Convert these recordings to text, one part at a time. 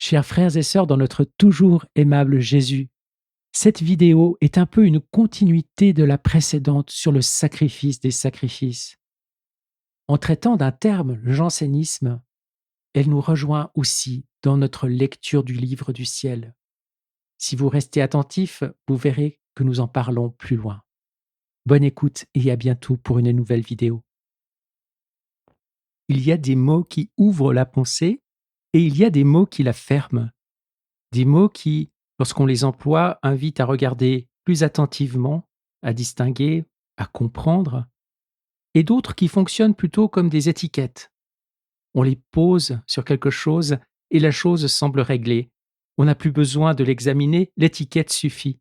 Chers frères et sœurs dans notre toujours aimable Jésus, cette vidéo est un peu une continuité de la précédente sur le sacrifice des sacrifices. En traitant d'un terme, le jansénisme, elle nous rejoint aussi dans notre lecture du livre du ciel. Si vous restez attentifs, vous verrez que nous en parlons plus loin. Bonne écoute et à bientôt pour une nouvelle vidéo. Il y a des mots qui ouvrent la pensée et il y a des mots qui la ferment. Des mots qui, lorsqu'on les emploie, invitent à regarder plus attentivement, à distinguer, à comprendre, et d'autres qui fonctionnent plutôt comme des étiquettes. On les pose sur quelque chose et la chose semble réglée. On n'a plus besoin de l'examiner, l'étiquette suffit.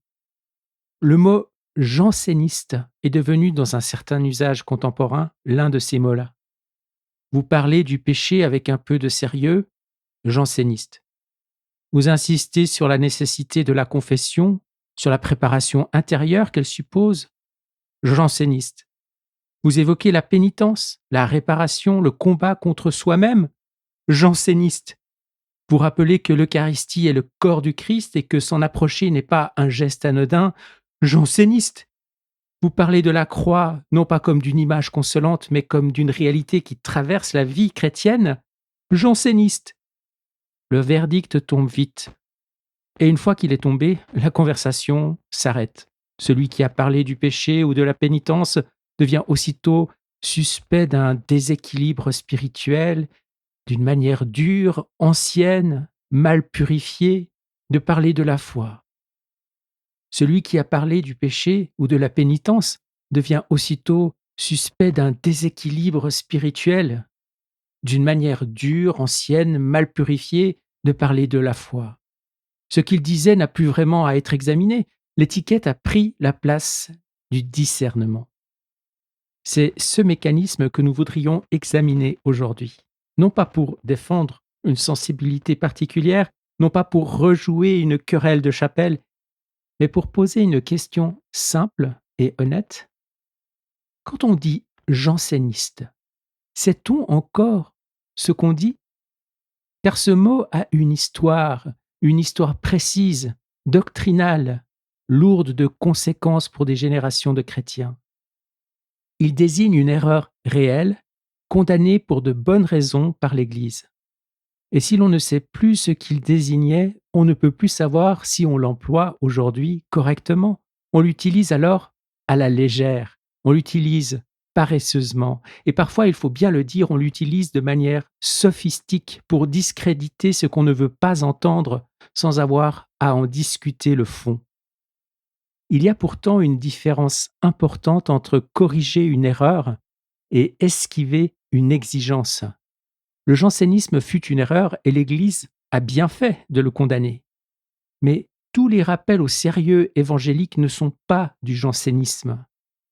Le mot janséniste est devenu, dans un certain usage contemporain, l'un de ces mots-là. Vous parlez du péché avec un peu de sérieux, janséniste. Vous insistez sur la nécessité de la confession, sur la préparation intérieure qu'elle suppose, janséniste. Vous évoquez la pénitence, la réparation, le combat contre soi-même, janséniste. Vous rappelez que l'Eucharistie est le corps du Christ et que s'en approcher n'est pas un geste anodin, janséniste. Vous parlez de la croix, non pas comme d'une image consolante, mais comme d'une réalité qui traverse la vie chrétienne, janséniste. Le verdict tombe vite. Et une fois qu'il est tombé, la conversation s'arrête. Celui qui a parlé du péché ou de la pénitence devient aussitôt suspect d'un déséquilibre spirituel, d'une manière dure, ancienne, mal purifiée, de parler de la foi. Celui qui a parlé du péché ou de la pénitence devient aussitôt suspect d'un déséquilibre spirituel, d'une manière dure, ancienne, mal purifiée, de parler de la foi. Ce qu'il disait n'a plus vraiment à être examiné. L'étiquette a pris la place du discernement. C'est ce mécanisme que nous voudrions examiner aujourd'hui. Non pas pour défendre une sensibilité particulière, non pas pour rejouer une querelle de chapelle, mais pour poser une question simple et honnête. Quand on dit janséniste, sait-on encore ce qu'on dit? Car ce mot a une histoire précise, doctrinale, lourde de conséquences pour des générations de chrétiens. Il désigne une erreur réelle, condamnée pour de bonnes raisons par l'Église. Et si l'on ne sait plus ce qu'il désignait, on ne peut plus savoir si on l'emploie aujourd'hui correctement. On l'utilise alors à la légère, on l'utilise paresseusement, et parfois, il faut bien le dire, on l'utilise de manière sophistique pour discréditer ce qu'on ne veut pas entendre sans avoir à en discuter le fond. Il y a pourtant une différence importante entre corriger une erreur et esquiver une exigence. Le jansénisme fut une erreur et l'Église a bien fait de le condamner. Mais tous les rappels au sérieux évangélique ne sont pas du jansénisme.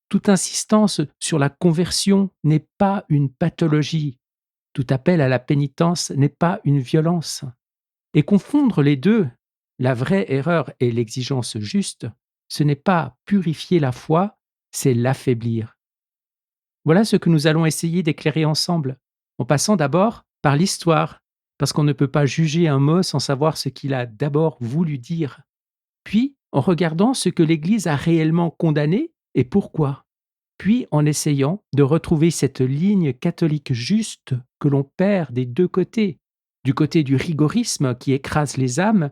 Toute insistance sur la conversion n'est pas une pathologie. Tout appel à la pénitence n'est pas une violence. Et confondre les deux, la vraie erreur et l'exigence juste, ce n'est pas purifier la foi, c'est l'affaiblir. Voilà ce que nous allons essayer d'éclairer ensemble, en passant d'abord par l'histoire, parce qu'on ne peut pas juger un mot sans savoir ce qu'il a d'abord voulu dire, puis en regardant ce que l'Église a réellement condamné et pourquoi, puis en essayant de retrouver cette ligne catholique juste que l'on perd des deux côtés, du côté du rigorisme qui écrase les âmes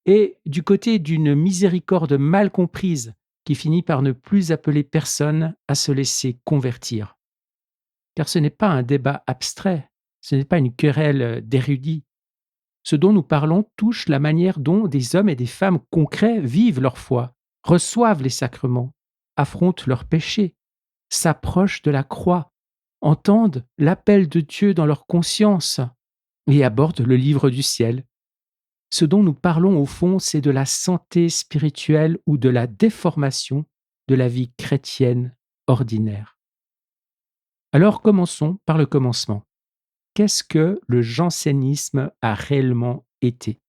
et du côté d'une miséricorde mal comprise qui finit par ne plus appeler personne à se laisser convertir. Car ce n'est pas un débat abstrait, ce n'est pas une querelle d'érudits. Ce dont nous parlons touche la manière dont des hommes et des femmes concrets vivent leur foi, reçoivent les sacrements, affrontent leurs péchés, s'approchent de la croix, entendent l'appel de Dieu dans leur conscience et abordent le livre du ciel. Ce dont nous parlons au fond, c'est de la santé spirituelle ou de la déformation de la vie chrétienne ordinaire. Alors commençons par le commencement. Qu'est-ce que le jansénisme a réellement été?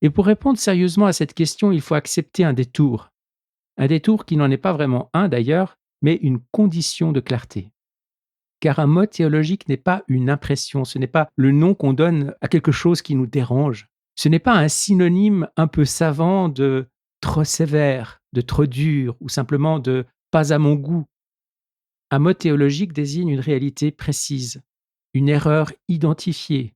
Et pour répondre sérieusement à cette question, il faut accepter un détour. Un détour qui n'en est pas vraiment un d'ailleurs, mais une condition de clarté. Car un mot théologique n'est pas une impression, ce n'est pas le nom qu'on donne à quelque chose qui nous dérange. Ce n'est pas un synonyme un peu savant de trop sévère, de trop dur ou simplement de pas à mon goût. Un mot théologique désigne une réalité précise, une erreur identifiée,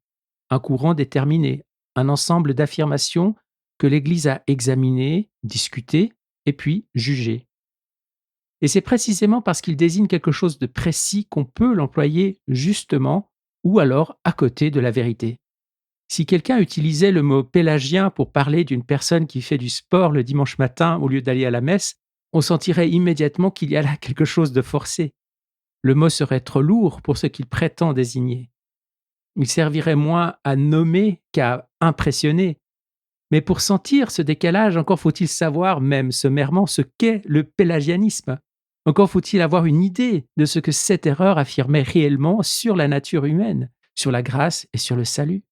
un courant déterminé, un ensemble d'affirmations que l'Église a examinées, discutées et puis jugées. Et c'est précisément parce qu'il désigne quelque chose de précis qu'on peut l'employer justement ou alors à côté de la vérité. Si quelqu'un utilisait le mot pélagien pour parler d'une personne qui fait du sport le dimanche matin au lieu d'aller à la messe, on sentirait immédiatement qu'il y a là quelque chose de forcé. Le mot serait trop lourd pour ce qu'il prétend désigner. Il servirait moins à nommer qu'à impressionner. Mais pour sentir ce décalage, encore faut-il savoir, même sommairement, ce qu'est le pélagianisme. Encore faut-il avoir une idée de ce que cette erreur affirmait réellement sur la nature humaine, sur la grâce et sur le salut.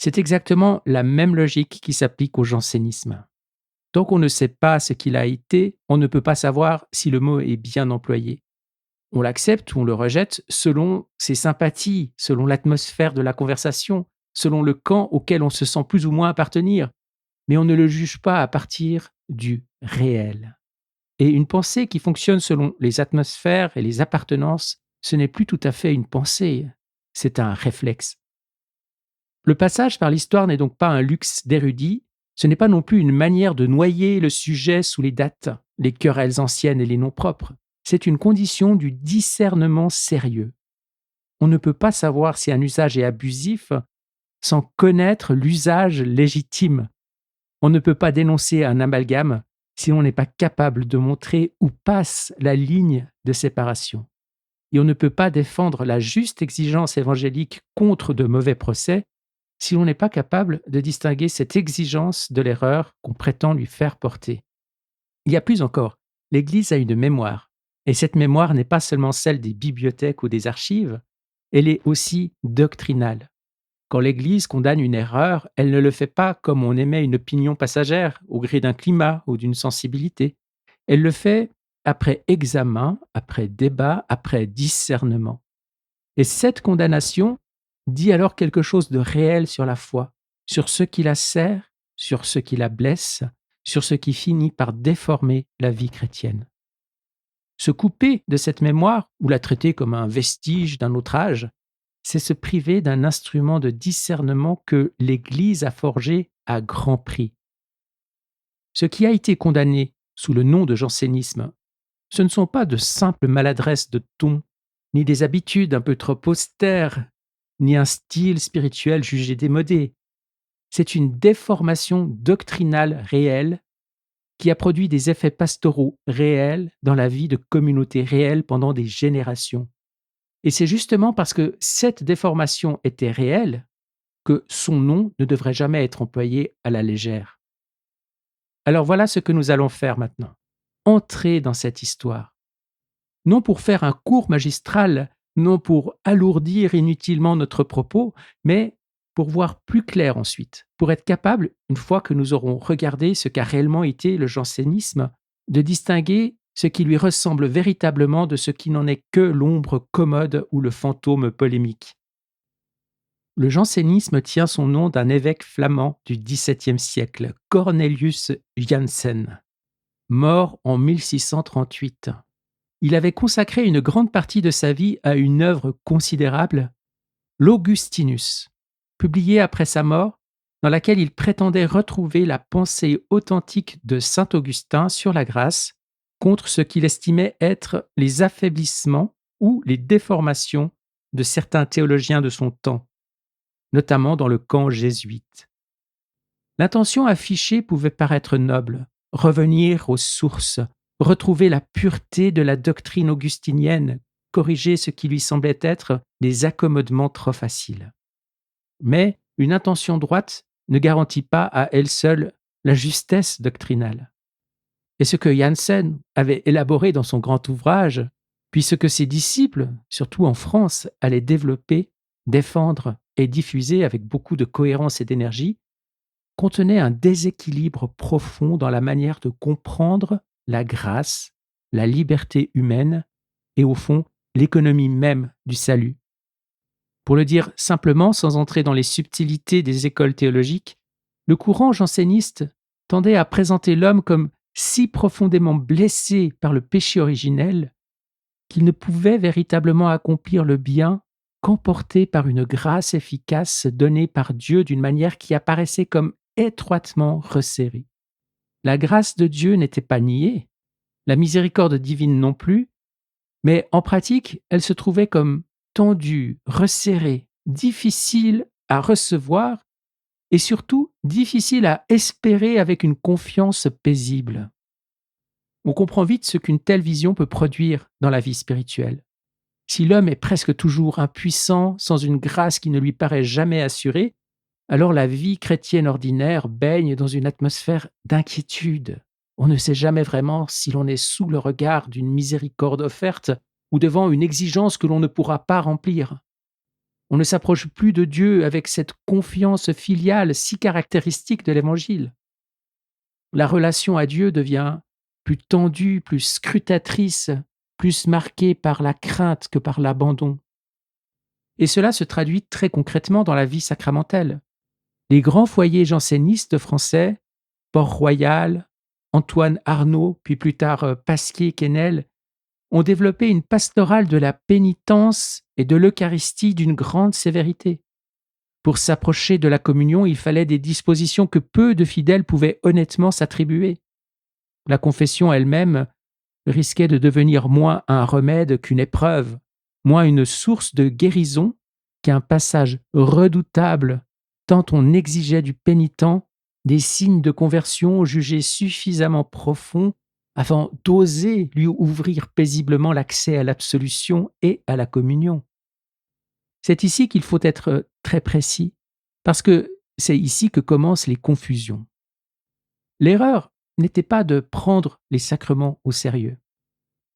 C'est exactement la même logique qui s'applique au jansénisme. Tant qu'on ne sait pas ce qu'il a été, on ne peut pas savoir si le mot est bien employé. On l'accepte ou on le rejette selon ses sympathies, selon l'atmosphère de la conversation, selon le camp auquel on se sent plus ou moins appartenir, mais on ne le juge pas à partir du réel. Et une pensée qui fonctionne selon les atmosphères et les appartenances, ce n'est plus tout à fait une pensée, c'est un réflexe. Le passage par l'histoire n'est donc pas un luxe d'érudit, ce n'est pas non plus une manière de noyer le sujet sous les dates, les querelles anciennes et les noms propres. C'est une condition du discernement sérieux. On ne peut pas savoir si un usage est abusif sans connaître l'usage légitime. On ne peut pas dénoncer un amalgame si on n'est pas capable de montrer où passe la ligne de séparation. Et on ne peut pas défendre la juste exigence évangélique contre de mauvais procès si l'on n'est pas capable de distinguer cette exigence de l'erreur qu'on prétend lui faire porter. Il y a plus encore, l'Église a une mémoire, et cette mémoire n'est pas seulement celle des bibliothèques ou des archives, elle est aussi doctrinale. Quand l'Église condamne une erreur, elle ne le fait pas comme on émet une opinion passagère, au gré d'un climat ou d'une sensibilité. Elle le fait après examen, après débat, après discernement. Et cette condamnation dit alors quelque chose de réel sur la foi, sur ce qui la sert, sur ce qui la blesse, sur ce qui finit par déformer la vie chrétienne. Se couper de cette mémoire, ou la traiter comme un vestige d'un autre âge, c'est se priver d'un instrument de discernement que l'Église a forgé à grand prix. Ce qui a été condamné sous le nom de jansénisme, ce ne sont pas de simples maladresses de ton, ni des habitudes un peu trop austères, ni un style spirituel jugé démodé. C'est une déformation doctrinale réelle qui a produit des effets pastoraux réels dans la vie de communautés réelles pendant des générations. Et c'est justement parce que cette déformation était réelle que son nom ne devrait jamais être employé à la légère. Alors voilà ce que nous allons faire maintenant. Entrer dans cette histoire. Non pour faire un cours magistral, non pour alourdir inutilement notre propos, mais pour voir plus clair ensuite, pour être capable, une fois que nous aurons regardé ce qu'a réellement été le jansénisme, de distinguer ce qui lui ressemble véritablement de ce qui n'en est que l'ombre commode ou le fantôme polémique. Le jansénisme tient son nom d'un évêque flamand du XVIIe siècle, Cornelius Jansen, mort en 1638. Il avait consacré une grande partie de sa vie à une œuvre considérable, l'Augustinus, publiée après sa mort, dans laquelle il prétendait retrouver la pensée authentique de saint Augustin sur la grâce contre ce qu'il estimait être les affaiblissements ou les déformations de certains théologiens de son temps, notamment dans le camp jésuite. L'intention affichée pouvait paraître noble, revenir aux sources, retrouver la pureté de la doctrine augustinienne, corriger ce qui lui semblait être des accommodements trop faciles. Mais une intention droite ne garantit pas à elle seule la justesse doctrinale. Et ce que Janssen avait élaboré dans son grand ouvrage, puis ce que ses disciples, surtout en France, allaient développer, défendre et diffuser avec beaucoup de cohérence et d'énergie, contenait un déséquilibre profond dans la manière de comprendre la grâce, la liberté humaine et au fond l'économie même du salut. Pour le dire simplement, sans entrer dans les subtilités des écoles théologiques, Le courant janséniste tendait à présenter l'homme comme si profondément blessé par le péché originel qu'il ne pouvait véritablement accomplir le bien qu'emporté par une grâce efficace donnée par Dieu d'une manière qui apparaissait comme étroitement resserrée. La grâce de Dieu n'était pas niée, la miséricorde divine non plus, mais en pratique, elle se trouvait comme tendue, resserrée, difficile à recevoir et surtout difficile à espérer avec une confiance paisible. On comprend vite ce qu'une telle vision peut produire dans la vie spirituelle. Si l'homme est presque toujours impuissant, sans une grâce qui ne lui paraît jamais assurée, alors la vie chrétienne ordinaire baigne dans une atmosphère d'inquiétude. On ne sait jamais vraiment si l'on est sous le regard d'une miséricorde offerte ou devant une exigence que l'on ne pourra pas remplir. On ne s'approche plus de Dieu avec cette confiance filiale si caractéristique de l'Évangile. La relation à Dieu devient plus tendue, plus scrutatrice, plus marquée par la crainte que par l'abandon. Et cela se traduit très concrètement dans la vie sacramentelle. Les grands foyers jansénistes français, Port-Royal, Antoine Arnaud, puis plus tard Pasquier-Quesnel, ont développé une pastorale de la pénitence et de l'Eucharistie d'une grande sévérité. Pour s'approcher de la communion, il fallait des dispositions que peu de fidèles pouvaient honnêtement s'attribuer. La confession elle-même risquait de devenir moins un remède qu'une épreuve, moins une source de guérison qu'un passage redoutable, tant on exigeait du pénitent des signes de conversion jugés suffisamment profonds avant d'oser lui ouvrir paisiblement l'accès à l'absolution et à la communion. C'est ici qu'il faut être très précis, parce que c'est ici que commencent les confusions. L'erreur n'était pas de prendre les sacrements au sérieux.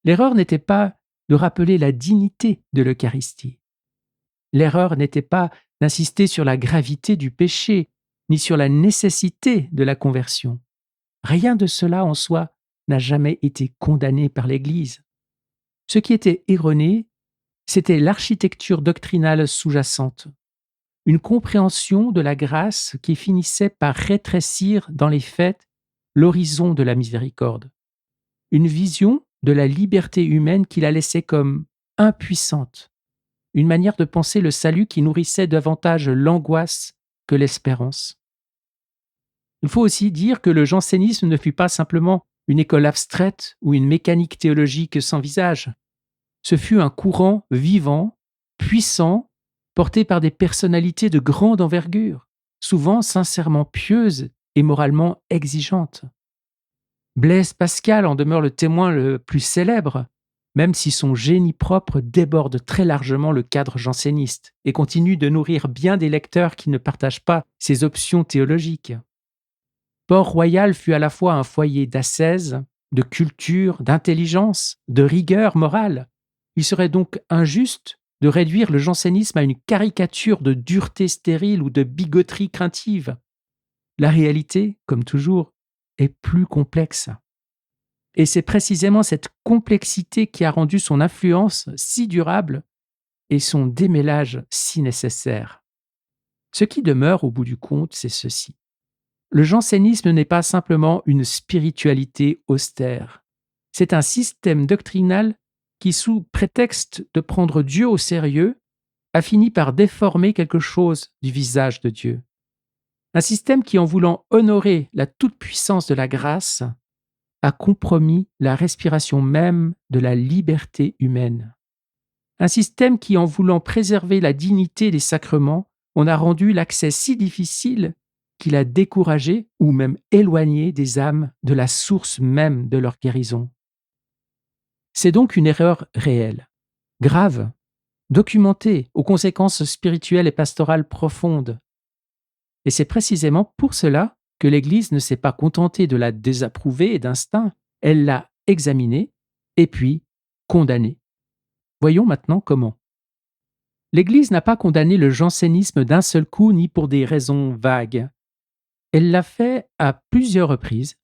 L'erreur n'était pas de rappeler la dignité de l'Eucharistie. L'erreur n'était pas d'insister sur la gravité du péché, ni sur la nécessité de la conversion. Rien de cela en soi n'a jamais été condamné par l'Église. Ce qui était erroné, c'était l'architecture doctrinale sous-jacente, une compréhension de la grâce qui finissait par rétrécir dans les faits l'horizon de la miséricorde, une vision de la liberté humaine qui la laissait comme impuissante, une manière de penser le salut qui nourrissait davantage l'angoisse que l'espérance. Il faut aussi dire que le jansénisme ne fut pas simplement une école abstraite ou une mécanique théologique sans visage. Ce fut un courant vivant, puissant, porté par des personnalités de grande envergure, souvent sincèrement pieuses et moralement exigeantes. Blaise Pascal en demeure le témoin le plus célèbre, même si son génie propre déborde très largement le cadre janséniste et continue de nourrir bien des lecteurs qui ne partagent pas ses options théologiques. Port-Royal fut à la fois un foyer d'ascèse, de culture, d'intelligence, de rigueur morale. Il serait donc injuste de réduire le jansénisme à une caricature de dureté stérile ou de bigoterie craintive. La réalité, comme toujours, est plus complexe. Et c'est précisément cette complexité qui a rendu son influence si durable et son démêlage si nécessaire. Ce qui demeure au bout du compte, c'est ceci. Le jansénisme n'est pas simplement une spiritualité austère. C'est un système doctrinal qui, sous prétexte de prendre Dieu au sérieux, a fini par déformer quelque chose du visage de Dieu. Un système qui, en voulant honorer la toute-puissance de la grâce, a compromis la respiration même de la liberté humaine. Un système qui, en voulant préserver la dignité des sacrements, en a rendu l'accès si difficile qu'il a découragé ou même éloigné des âmes de la source même de leur guérison. C'est donc une erreur réelle, grave, documentée, aux conséquences spirituelles et pastorales profondes. Et c'est précisément pour cela que l'Église ne s'est pas contentée de la désapprouver d'instinct, elle l'a examinée et puis condamnée. Voyons maintenant comment. L'Église n'a pas condamné le jansénisme d'un seul coup ni pour des raisons vagues. Elle l'a fait à plusieurs reprises,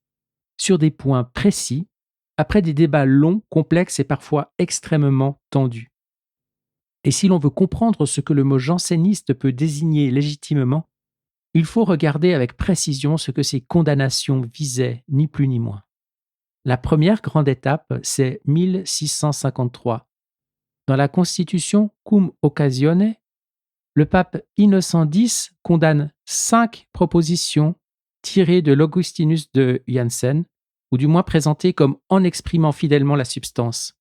sur des points précis, après des débats longs, complexes et parfois extrêmement tendus. Et si l'on veut comprendre ce que le mot janséniste peut désigner légitimement, il faut regarder avec précision ce que ces condamnations visaient, ni plus ni moins. La première grande étape, c'est 1653. Dans la Constitution Cum Occasione, le pape Innocent X condamne 5 propositions tirées de l'Augustinus de Janssen, ou du moins présentées comme en exprimant fidèlement la substance.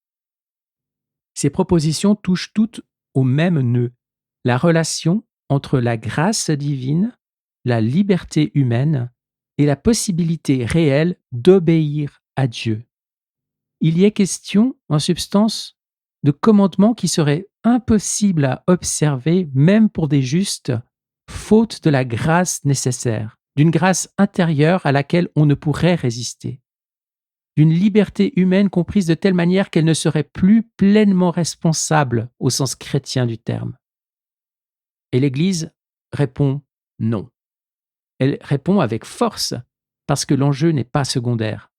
Ces propositions touchent toutes au même nœud, la relation entre la grâce divine, la liberté humaine et la possibilité réelle d'obéir à Dieu. Il y est question, en substance, de commandements qui seraient impossibles à observer même pour des justes, faute de la grâce nécessaire, d'une grâce intérieure à laquelle on ne pourrait résister, d'une liberté humaine comprise de telle manière qu'elle ne serait plus pleinement responsable au sens chrétien du terme. Et l'Église répond non. Elle répond avec force, parce que l'enjeu n'est pas secondaire.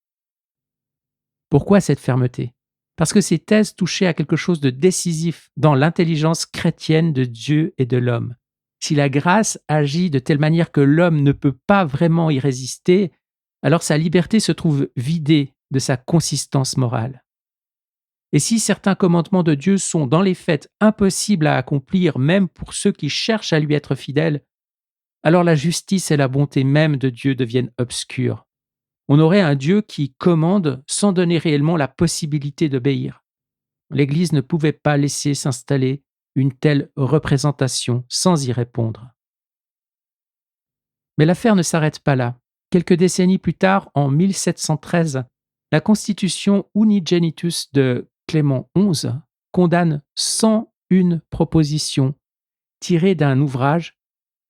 Pourquoi cette fermeté ? Parce que ces thèses touchaient à quelque chose de décisif dans l'intelligence chrétienne de Dieu et de l'homme. Si la grâce agit de telle manière que l'homme ne peut pas vraiment y résister, alors sa liberté se trouve vidée de sa consistance morale. Et si certains commandements de Dieu sont dans les faits impossibles à accomplir même pour ceux qui cherchent à lui être fidèles, alors la justice et la bonté même de Dieu deviennent obscures. On aurait un Dieu qui commande sans donner réellement la possibilité d'obéir. L'Église ne pouvait pas laisser s'installer une telle représentation sans y répondre. Mais l'affaire ne s'arrête pas là. Quelques décennies plus tard, en 1713, la Constitution Unigenitus de Clément XI condamne 101 propositions tirées d'un ouvrage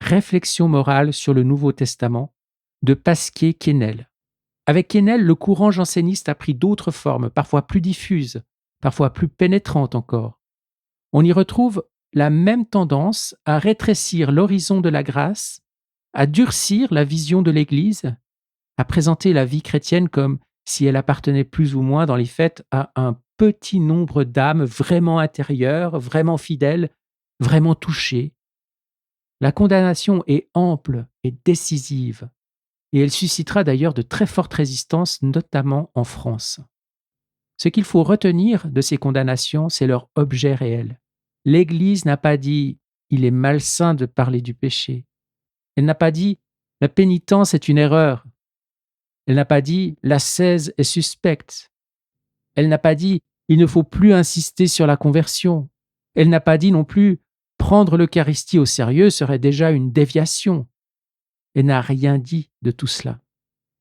Réflexions morales sur le Nouveau Testament de Pasquier-Quesnel. Avec Quesnel, le courant janséniste a pris d'autres formes, parfois plus diffuses, parfois plus pénétrantes encore. On y retrouve la même tendance à rétrécir l'horizon de la grâce, à durcir la vision de l'Église, à présenter la vie chrétienne comme si elle appartenait plus ou moins dans les faits à un petit nombre d'âmes vraiment intérieures, vraiment fidèles, vraiment touchées. La condamnation est ample et décisive, et elle suscitera d'ailleurs de très fortes résistances, notamment en France. Ce qu'il faut retenir de ces condamnations, c'est leur objet réel. L'Église n'a pas dit « il est malsain de parler du péché ». Elle n'a pas dit « la pénitence est une erreur ». Elle n'a pas dit « l'ascèse est suspecte ». Elle n'a pas dit « il ne faut plus insister sur la conversion ». Elle n'a pas dit non plus « prendre l'Eucharistie au sérieux serait déjà une déviation ». Elle n'a rien dit de tout cela.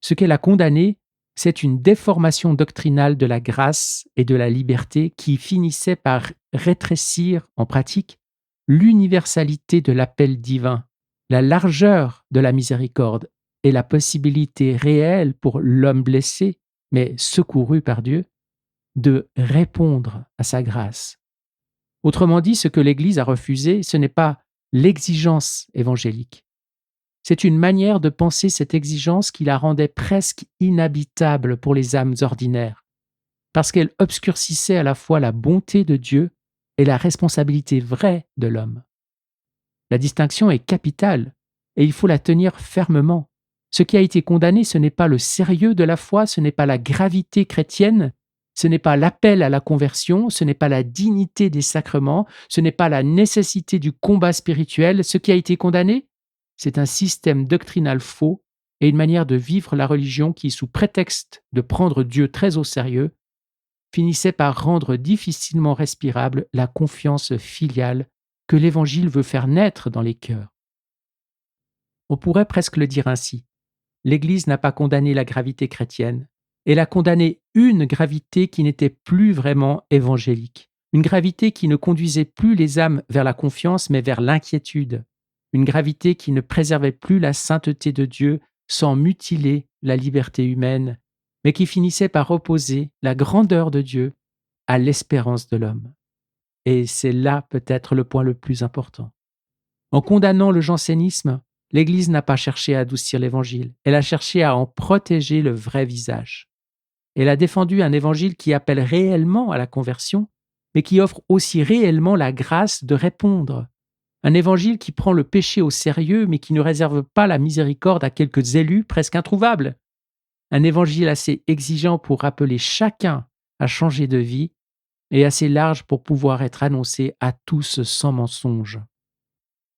Ce qu'elle a condamné, c'est une déformation doctrinale de la grâce et de la liberté qui finissait par rétrécir, en pratique, l'universalité de l'appel divin, la largeur de la miséricorde et la possibilité réelle pour l'homme blessé, mais secouru par Dieu, de répondre à sa grâce. Autrement dit, ce que l'Église a refusé, ce n'est pas l'exigence évangélique. C'est une manière de penser cette exigence qui la rendait presque inhabitable pour les âmes ordinaires, parce qu'elle obscurcissait à la fois la bonté de Dieu et la responsabilité vraie de l'homme. La distinction est capitale, et il faut la tenir fermement. Ce qui a été condamné, ce n'est pas le sérieux de la foi, ce n'est pas la gravité chrétienne, ce n'est pas l'appel à la conversion, ce n'est pas la dignité des sacrements, ce n'est pas la nécessité du combat spirituel. Ce qui a été condamné, c'est un système doctrinal faux et une manière de vivre la religion qui, sous prétexte de prendre Dieu très au sérieux, finissait par rendre difficilement respirable la confiance filiale que l'Évangile veut faire naître dans les cœurs. On pourrait presque le dire ainsi. L'Église n'a pas condamné la gravité chrétienne, elle a condamné une gravité qui n'était plus vraiment évangélique, une gravité qui ne conduisait plus les âmes vers la confiance mais vers l'inquiétude, une gravité qui ne préservait plus la sainteté de Dieu sans mutiler la liberté humaine, mais qui finissait par opposer la grandeur de Dieu à l'espérance de l'homme. Et c'est là peut-être le point le plus important. En condamnant le jansénisme, l'Église n'a pas cherché à adoucir l'Évangile, elle a cherché à en protéger le vrai visage. Elle a défendu un Évangile qui appelle réellement à la conversion, mais qui offre aussi réellement la grâce de répondre, Un évangile qui prend le péché au sérieux, mais qui ne réserve pas la miséricorde à quelques élus presque introuvables. Un évangile assez exigeant pour rappeler chacun à changer de vie et assez large pour pouvoir être annoncé à tous sans mensonge.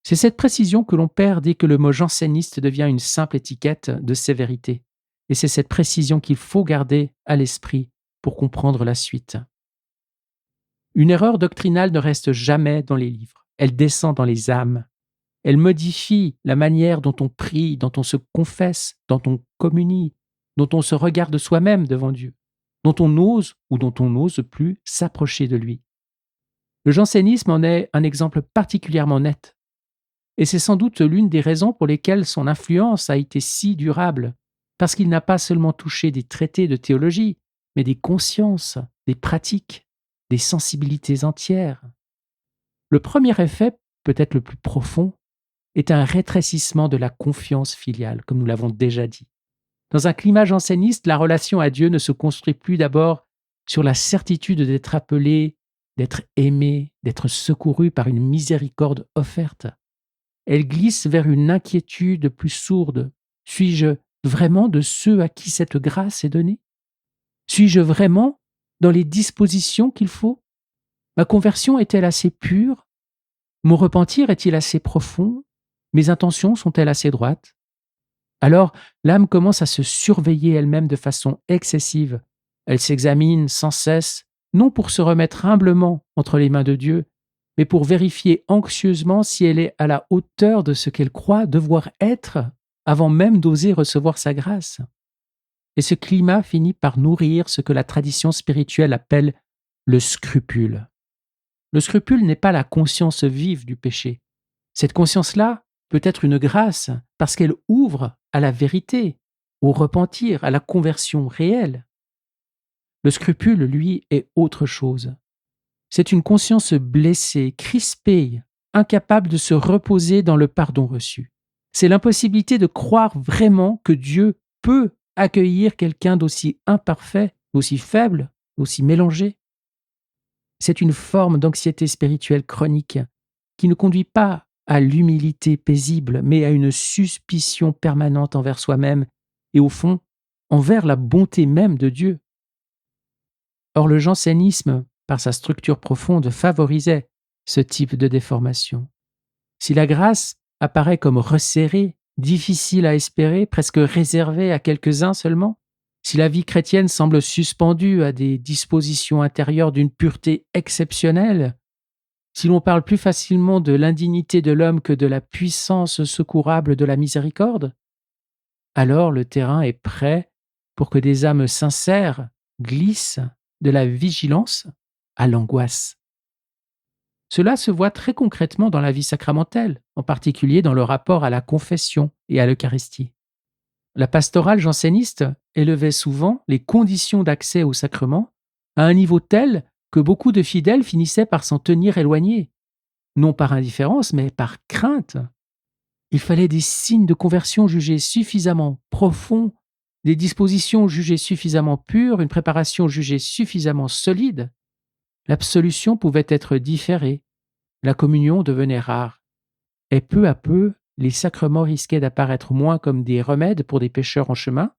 C'est cette précision que l'on perd dès que le mot janséniste devient une simple étiquette de sévérité. Et c'est cette précision qu'il faut garder à l'esprit pour comprendre la suite. Une erreur doctrinale ne reste jamais dans les livres. Elle descend dans les âmes. Elle modifie la manière dont on prie, dont on se confesse, dont on communie, dont on se regarde soi-même devant Dieu, dont on ose ou dont on n'ose plus s'approcher de lui. Le jansénisme en est un exemple particulièrement net. Et c'est sans doute l'une des raisons pour lesquelles son influence a été si durable, parce qu'il n'a pas seulement touché des traités de théologie, mais des consciences, des pratiques, des sensibilités entières. Le premier effet, peut-être le plus profond, est un rétrécissement de la confiance filiale, comme nous l'avons déjà dit. Dans un climat janséniste, la relation à Dieu ne se construit plus d'abord sur la certitude d'être appelé, d'être aimé, d'être secouru par une miséricorde offerte. Elle glisse vers une inquiétude plus sourde. Suis-je vraiment de ceux à qui cette grâce est donnée? Suis-je vraiment dans les dispositions qu'il faut? Ma conversion est-elle assez pure? Mon repentir est-il assez profond? Mes intentions sont-elles assez droites? Alors, l'âme commence à se surveiller elle-même de façon excessive. Elle s'examine sans cesse, non pour se remettre humblement entre les mains de Dieu, mais pour vérifier anxieusement si elle est à la hauteur de ce qu'elle croit devoir être avant même d'oser recevoir sa grâce. Et ce climat finit par nourrir ce que la tradition spirituelle appelle le scrupule. Le scrupule n'est pas la conscience vive du péché. Cette conscience-là peut être une grâce parce qu'elle ouvre à la vérité, au repentir, à la conversion réelle. Le scrupule, lui, est autre chose. C'est une conscience blessée, crispée, incapable de se reposer dans le pardon reçu. C'est l'impossibilité de croire vraiment que Dieu peut accueillir quelqu'un d'aussi imparfait, d'aussi faible, d'aussi mélangé. C'est une forme d'anxiété spirituelle chronique qui ne conduit pas à l'humilité paisible, mais à une suspicion permanente envers soi-même et au fond, envers la bonté même de Dieu. Or, le jansénisme, par sa structure profonde, favorisait ce type de déformation. Si la grâce apparaît comme resserrée, difficile à espérer, presque réservée à quelques-uns seulement, si la vie chrétienne semble suspendue à des dispositions intérieures d'une pureté exceptionnelle, si l'on parle plus facilement de l'indignité de l'homme que de la puissance secourable de la miséricorde, alors le terrain est prêt pour que des âmes sincères glissent de la vigilance à l'angoisse. Cela se voit très concrètement dans la vie sacramentelle, en particulier dans le rapport à la confession et à l'Eucharistie. La pastorale janséniste élevait souvent les conditions d'accès au sacrement à un niveau tel que beaucoup de fidèles finissaient par s'en tenir éloignés, non par indifférence, mais par crainte. Il fallait des signes de conversion jugés suffisamment profonds, des dispositions jugées suffisamment pures, une préparation jugée suffisamment solide. L'absolution pouvait être différée, la communion devenait rare, et peu à peu, les sacrements risquaient d'apparaître moins comme des remèdes pour des pécheurs en chemin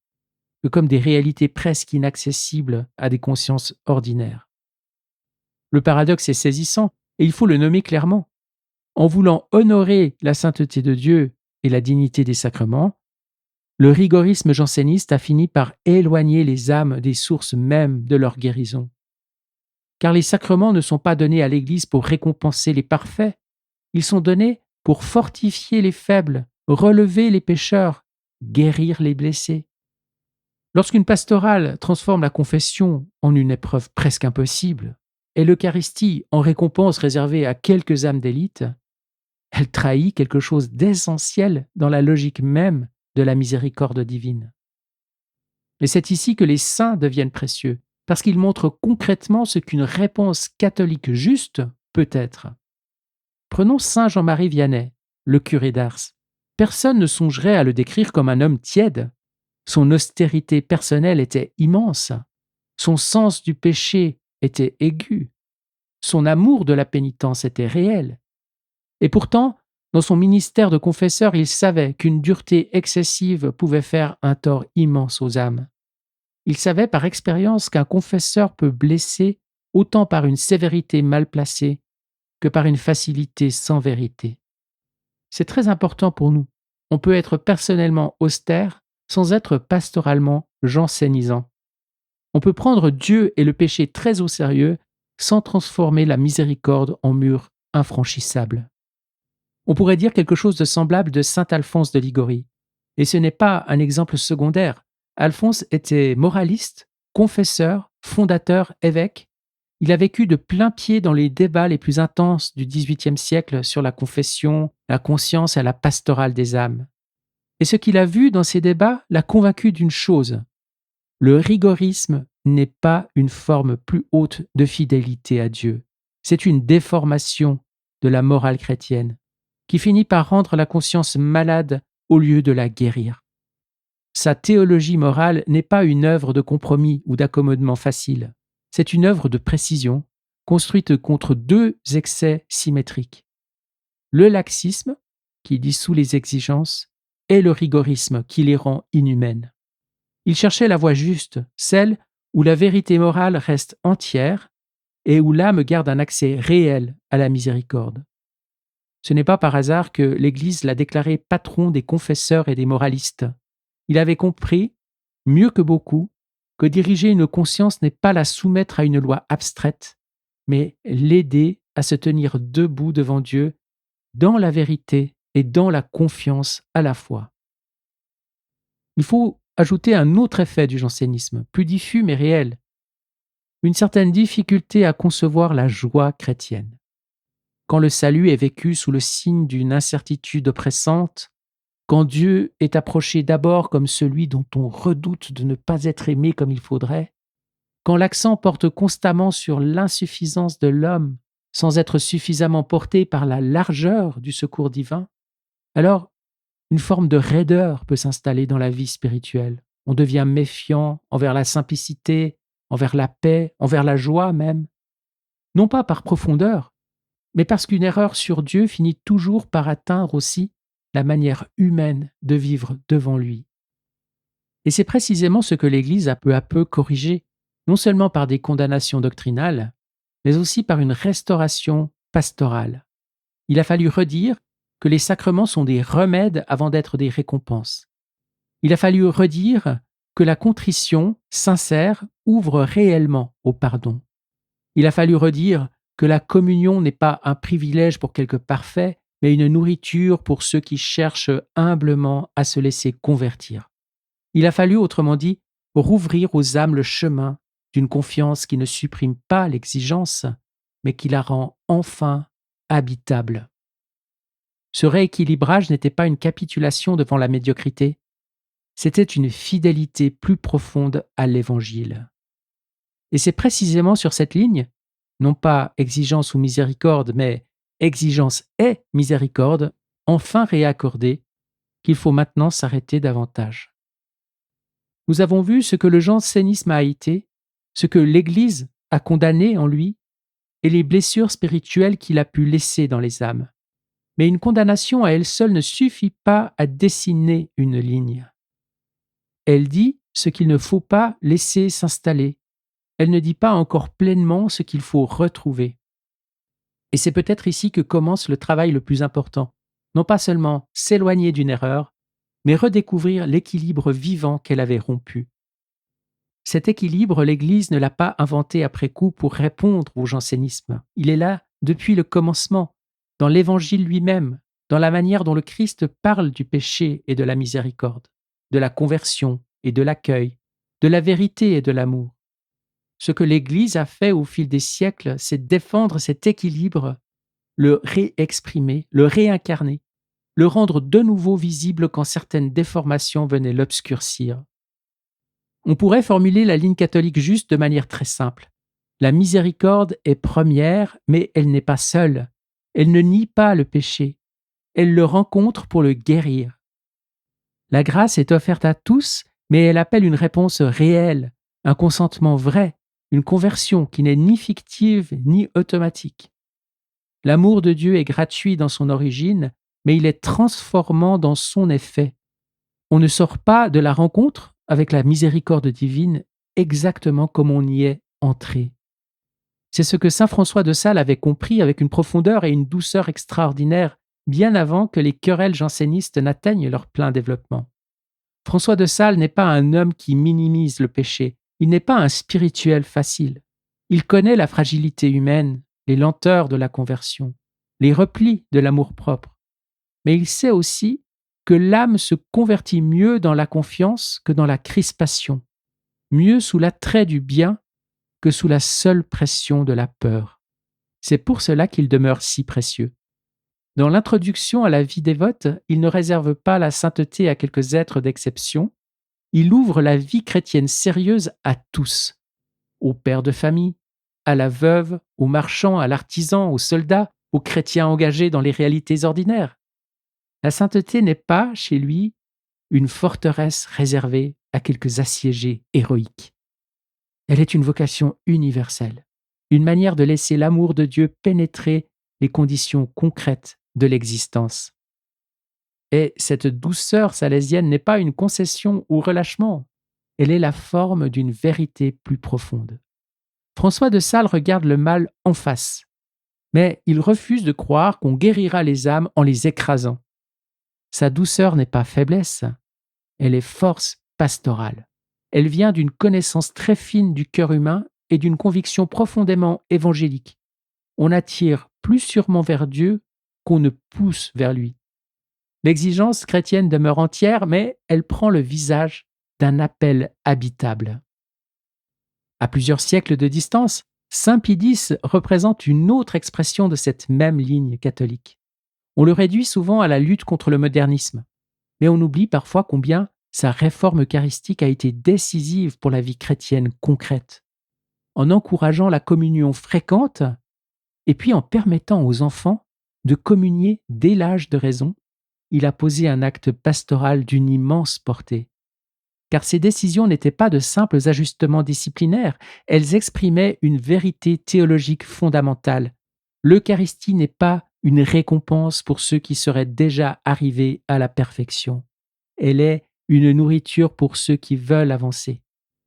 que comme des réalités presque inaccessibles à des consciences ordinaires. Le paradoxe est saisissant, et il faut le nommer clairement. En voulant honorer la sainteté de Dieu et la dignité des sacrements, le rigorisme janséniste a fini par éloigner les âmes des sources mêmes de leur guérison. Car les sacrements ne sont pas donnés à l'Église pour récompenser les parfaits, ils sont donnés pour fortifier les faibles, relever les pécheurs, guérir les blessés. Lorsqu'une pastorale transforme la confession en une épreuve presque impossible, et l'Eucharistie en récompense réservée à quelques âmes d'élite, elle trahit quelque chose d'essentiel dans la logique même de la miséricorde divine. Et c'est ici que les saints deviennent précieux, parce qu'ils montrent concrètement ce qu'une réponse catholique juste peut être. Prenons saint Jean-Marie Vianney, le curé d'Ars. Personne ne songerait à le décrire comme un homme tiède. Son austérité personnelle était immense. Son sens du péché était aigu. Son amour de la pénitence était réel. Et pourtant, dans son ministère de confesseur, il savait qu'une dureté excessive pouvait faire un tort immense aux âmes. Il savait par expérience qu'un confesseur peut blesser autant par une sévérité mal placée que par une facilité sans vérité. C'est très important pour nous. On peut être personnellement austère sans être pastoralement jansénisant. On peut prendre Dieu et le péché très au sérieux sans transformer la miséricorde en mur infranchissable. On pourrait dire quelque chose de semblable de saint Alphonse de Ligorie. Et ce n'est pas un exemple secondaire. Alphonse était moraliste, confesseur, fondateur, évêque. Il a vécu de plein pied dans les débats les plus intenses du XVIIIe siècle sur la confession, la conscience et la pastorale des âmes. Et ce qu'il a vu dans ces débats l'a convaincu d'une chose. Le rigorisme n'est pas une forme plus haute de fidélité à Dieu. C'est une déformation de la morale chrétienne qui finit par rendre la conscience malade au lieu de la guérir. Sa théologie morale n'est pas une œuvre de compromis ou d'accommodement facile. C'est une œuvre de précision, construite contre deux excès symétriques. Le laxisme, qui dissout les exigences, et le rigorisme, qui les rend inhumaines. Il cherchait la voie juste, celle où la vérité morale reste entière et où l'âme garde un accès réel à la miséricorde. Ce n'est pas par hasard que l'Église l'a déclaré patron des confesseurs et des moralistes. Il avait compris, mieux que beaucoup, que diriger une conscience n'est pas la soumettre à une loi abstraite, mais l'aider à se tenir debout devant Dieu dans la vérité et dans la confiance à la fois. Il faut ajouter un autre effet du jansénisme, plus diffus mais réel, une certaine difficulté à concevoir la joie chrétienne. Quand le salut est vécu sous le signe d'une incertitude oppressante, quand Dieu est approché d'abord comme celui dont on redoute de ne pas être aimé comme il faudrait, quand l'accent porte constamment sur l'insuffisance de l'homme sans être suffisamment porté par la largeur du secours divin, alors une forme de raideur peut s'installer dans la vie spirituelle. On devient méfiant envers la simplicité, envers la paix, envers la joie même, non pas par profondeur, mais parce qu'une erreur sur Dieu finit toujours par atteindre aussi la manière humaine de vivre devant lui. Et c'est précisément ce que l'Église a peu à peu corrigé, non seulement par des condamnations doctrinales, mais aussi par une restauration pastorale. Il a fallu redire que les sacrements sont des remèdes avant d'être des récompenses. Il a fallu redire que la contrition sincère ouvre réellement au pardon. Il a fallu redire que la communion n'est pas un privilège pour quelques parfaits, mais une nourriture pour ceux qui cherchent humblement à se laisser convertir. Il a fallu, autrement dit, rouvrir aux âmes le chemin d'une confiance qui ne supprime pas l'exigence, mais qui la rend enfin habitable. Ce rééquilibrage n'était pas une capitulation devant la médiocrité, c'était une fidélité plus profonde à l'Évangile. Et c'est précisément sur cette ligne, non pas exigence ou miséricorde, mais exigence et miséricorde, enfin réaccordée, qu'il faut maintenant s'arrêter davantage. Nous avons vu ce que le jansénisme a été, ce que l'Église a condamné en lui, et les blessures spirituelles qu'il a pu laisser dans les âmes. Mais une condamnation à elle seule ne suffit pas à dessiner une ligne. Elle dit ce qu'il ne faut pas laisser s'installer. Elle ne dit pas encore pleinement ce qu'il faut retrouver. Et c'est peut-être ici que commence le travail le plus important. Non pas seulement s'éloigner d'une erreur, mais redécouvrir l'équilibre vivant qu'elle avait rompu. Cet équilibre, l'Église ne l'a pas inventé après coup pour répondre au jansénisme. Il est là depuis le commencement, dans l'Évangile lui-même, dans la manière dont le Christ parle du péché et de la miséricorde, de la conversion et de l'accueil, de la vérité et de l'amour. Ce que l'Église a fait au fil des siècles, c'est défendre cet équilibre, le réexprimer, le réincarner, le rendre de nouveau visible quand certaines déformations venaient l'obscurcir. On pourrait formuler la ligne catholique juste de manière très simple. La miséricorde est première, mais elle n'est pas seule. Elle ne nie pas le péché. Elle le rencontre pour le guérir. La grâce est offerte à tous, mais elle appelle une réponse réelle, un consentement vrai, une conversion qui n'est ni fictive ni automatique. L'amour de Dieu est gratuit dans son origine, mais il est transformant dans son effet. On ne sort pas de la rencontre avec la miséricorde divine exactement comme on y est entré. C'est ce que saint François de Sales avait compris avec une profondeur et une douceur extraordinaires bien avant que les querelles jansénistes n'atteignent leur plein développement. François de Sales n'est pas un homme qui minimise le péché, il n'est pas un spirituel facile. Il connaît la fragilité humaine, les lenteurs de la conversion, les replis de l'amour-propre. Mais il sait aussi que l'âme se convertit mieux dans la confiance que dans la crispation, mieux sous l'attrait du bien que sous la seule pression de la peur. C'est pour cela qu'il demeure si précieux. Dans l'introduction à la vie dévote, il ne réserve pas la sainteté à quelques êtres d'exception, il ouvre la vie chrétienne sérieuse à tous, aux pères de famille, à la veuve, aux marchands, à l'artisan, aux soldats, aux chrétiens engagés dans les réalités ordinaires. La sainteté n'est pas, chez lui, une forteresse réservée à quelques assiégés héroïques. Elle est une vocation universelle, une manière de laisser l'amour de Dieu pénétrer les conditions concrètes de l'existence. Et cette douceur salésienne n'est pas une concession ou relâchement, elle est la forme d'une vérité plus profonde. François de Sales regarde le mal en face, mais il refuse de croire qu'on guérira les âmes en les écrasant. Sa douceur n'est pas faiblesse, elle est force pastorale. Elle vient d'une connaissance très fine du cœur humain et d'une conviction profondément évangélique. On attire plus sûrement vers Dieu qu'on ne pousse vers lui. L'exigence chrétienne demeure entière, mais elle prend le visage d'un appel habitable. À plusieurs siècles de distance, saint Pie X représente une autre expression de cette même ligne catholique. On le réduit souvent à la lutte contre le modernisme, mais on oublie parfois combien sa réforme eucharistique a été décisive pour la vie chrétienne concrète. En encourageant la communion fréquente et puis en permettant aux enfants de communier dès l'âge de raison, il a posé un acte pastoral d'une immense portée. Car ces décisions n'étaient pas de simples ajustements disciplinaires, elles exprimaient une vérité théologique fondamentale. L'Eucharistie n'est pas une récompense pour ceux qui seraient déjà arrivés à la perfection. Elle est une nourriture pour ceux qui veulent avancer.